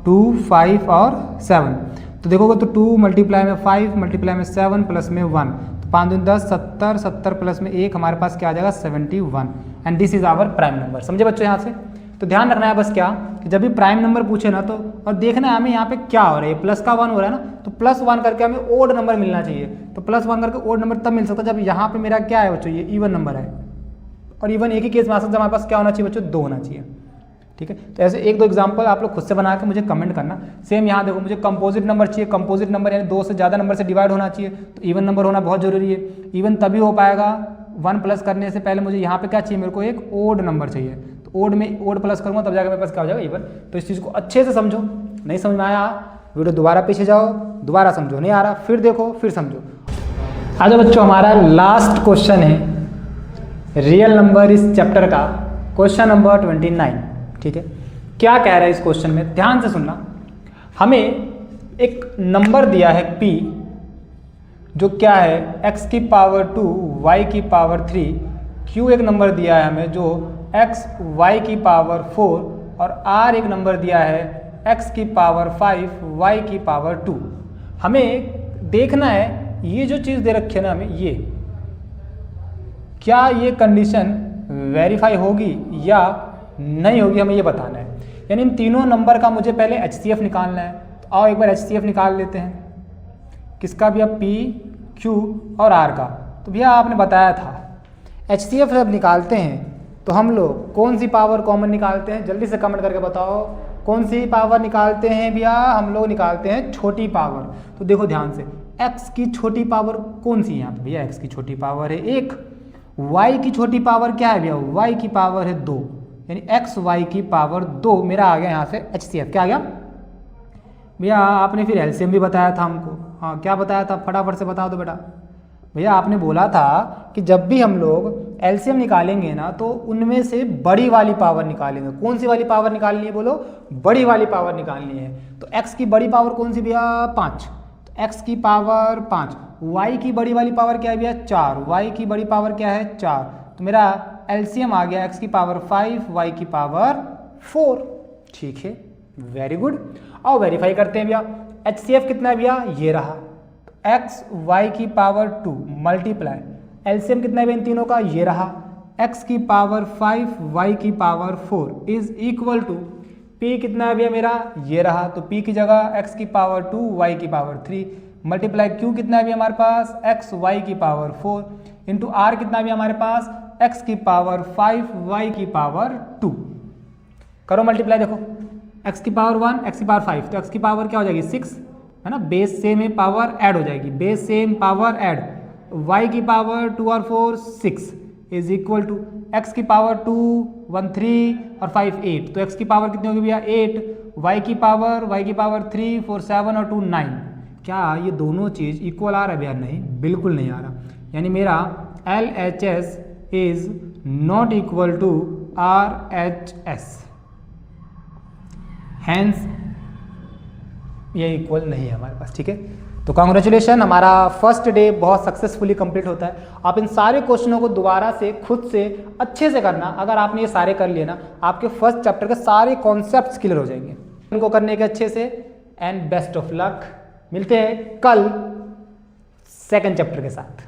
2, 5 और 7। तो देखोगे तो 2 मल्टीप्लाई में 5 मल्टीप्लाई में 7 प्लस में 1, तो 5 दूनी 10 70, 70 प्लस में 1 हमारे पास क्या आ जाएगा 71, and this is our prime number. समझे बच्चों यहाँ से। तो ध्यान रखना है बस क्या कि जब भी प्राइम नंबर पूछे ना तो, और देखना है हमें यहाँ पे क्या हो रहा है, प्लस का 1 हो रहा है ना, तो +1 करके हमें ओड नंबर मिलना चाहिए। तो +1 करके ओड नंबर तब मिल सकता है जब यहाँ पे मेरा क्या है बच्चों, ये इवन नंबर है। और इवन एक ही केस में आ सकता है, हमारे पास क्या होना चाहिए बच्चों 2 होना चाहिए। ठीक है, तो ऐसे 1-2 एग्जाम्पल आप लोग खुद से बना के मुझे कमेंट करना। सेम यहाँ देखो, मुझे कंपोजिट नंबर चाहिए, कंपोजिट नंबर यानी 2 से ज़्यादा नंबर से डिवाइड होना चाहिए, तो इवन नंबर होना बहुत जरूरी है। इवन तभी हो पाएगा 1 प्लस करने से पहले मुझे यहाँ पे क्या चाहिए, मेरे को एक ओड नंबर चाहिए। तो ओड में ओड प्लस करूँगा तब जाकर मेरे पास क्या हो जाएगा इवन। तो इस चीज़ को अच्छे से समझो, नहीं समझ में आया वीडियो दोबारा पीछे जाओ, दोबारा समझो, नहीं आ रहा फिर देखो फिर समझो। आज बच्चों हमारा लास्ट क्वेश्चन है रियल नंबर इस चैप्टर का, क्वेश्चन नंबर 29। ठीक है, क्या कह रहा है इस क्वेश्चन में, ध्यान से सुनना। हमें एक नंबर दिया है p, जो क्या है x की पावर 2 y की पावर 3, q एक नंबर दिया है हमें जो x y की पावर 4, और r एक नंबर दिया है x की पावर 5 y की पावर 2। हमें देखना है ये जो चीज़ दे रखी है ना हमें, ये क्या ये कंडीशन वेरीफाई होगी या नहीं होगी, हमें ये बताना है। यानी इन तीनों नंबर का मुझे पहले HCF निकालना है। तो आओ एक बार HCF निकाल लेते हैं, किसका भैया P, Q और R का। तो भैया आपने बताया था HCF जब निकालते हैं तो हम लोग कौन सी पावर कॉमन निकालते हैं, जल्दी से कमेंट करके बताओ कौन सी पावर निकालते हैं भैया। हम लोग निकालते हैं छोटी पावर। तो देखो ध्यान से, x की छोटी पावर कौन सी है यहाँ पे भैया, x की छोटी पावर है 1, y की छोटी पावर क्या है भैया, y की पावर है 2, यानी एक्स वाई की पावर 2 मेरा आ गया यहाँ से HCF। क्या आ गया भैया? आपने फिर एलसीएम भी बताया था हमको। हाँ, क्या बताया था? फटाफट से बता दो बेटा। भैया आपने बोला था कि जब भी हम लोग एलसीएम निकालेंगे ना तो उनमें से बड़ी वाली पावर निकालेंगे। कौन सी वाली पावर निकालनी है? बोलो, बड़ी वाली पावर निकालनी है। तो x की बड़ी पावर कौन सी भैया? 5। तो x की पावर 5। y की बड़ी वाली पावर क्या है भैया? 4। y की बड़ी पावर क्या है? 4। तो मेरा एलसीएम आ गया x की पावर 5, y की पावर 4। ठीक है, वेरी गुड। और वेरीफाई करते हैं भैया। HCF कितना है भैया? ये रहा। x y की पावर 2 मल्टीप्लाई एलसीएम कितना है इन तीनों का? ये रहा। x की पावर 5 y की power 4 is equal to p कितना है भैया मेरा? ये रहा। तो p की जगह x की पावर 2 y की पावर 3 मल्टीप्लाई q कितना है भैया हमारे पास? x y की पावर 4 इंटू r कितना है भैया हमारे पास? x की पावर 5 y की पावर 2। करो मल्टीप्लाई, देखो x की पावर 1 x की पावर 5 तो x की पावर क्या हो जाएगी? 6 है ना। बेस सेम है, पावर ऐड हो जाएगी। Base same power add, y की पावर 2 और 4 6 इज इक्वल टू x की पावर 2 1 3 और 5 8। तो x की पावर कितनी होगी भैया? 8। y की पावर 3 4 7 और 2 9। क्या ये दोनों चीज इक्वल आ रहा है भैया? नहीं, बिल्कुल नहीं आ रहा। यानी मेरा LHS is not equal to RHS, hence ये इक्वल नहीं है हमारे पास। ठीक है, तो कांग्रेचुलेशन, हमारा फर्स्ट डे बहुत सक्सेसफुली कंप्लीट होता है। आप इन सारे क्वेश्चनों को दोबारा से खुद से अच्छे से करना। अगर आपने ये सारे कर लिए ना, आपके फर्स्ट चैप्टर के सारे कॉन्सेप्ट्स क्लियर हो जाएंगे। इनको करने के अच्छे से एंड बेस्ट ऑफ लक। मिलते हैं कल सेकंड चैप्टर के साथ।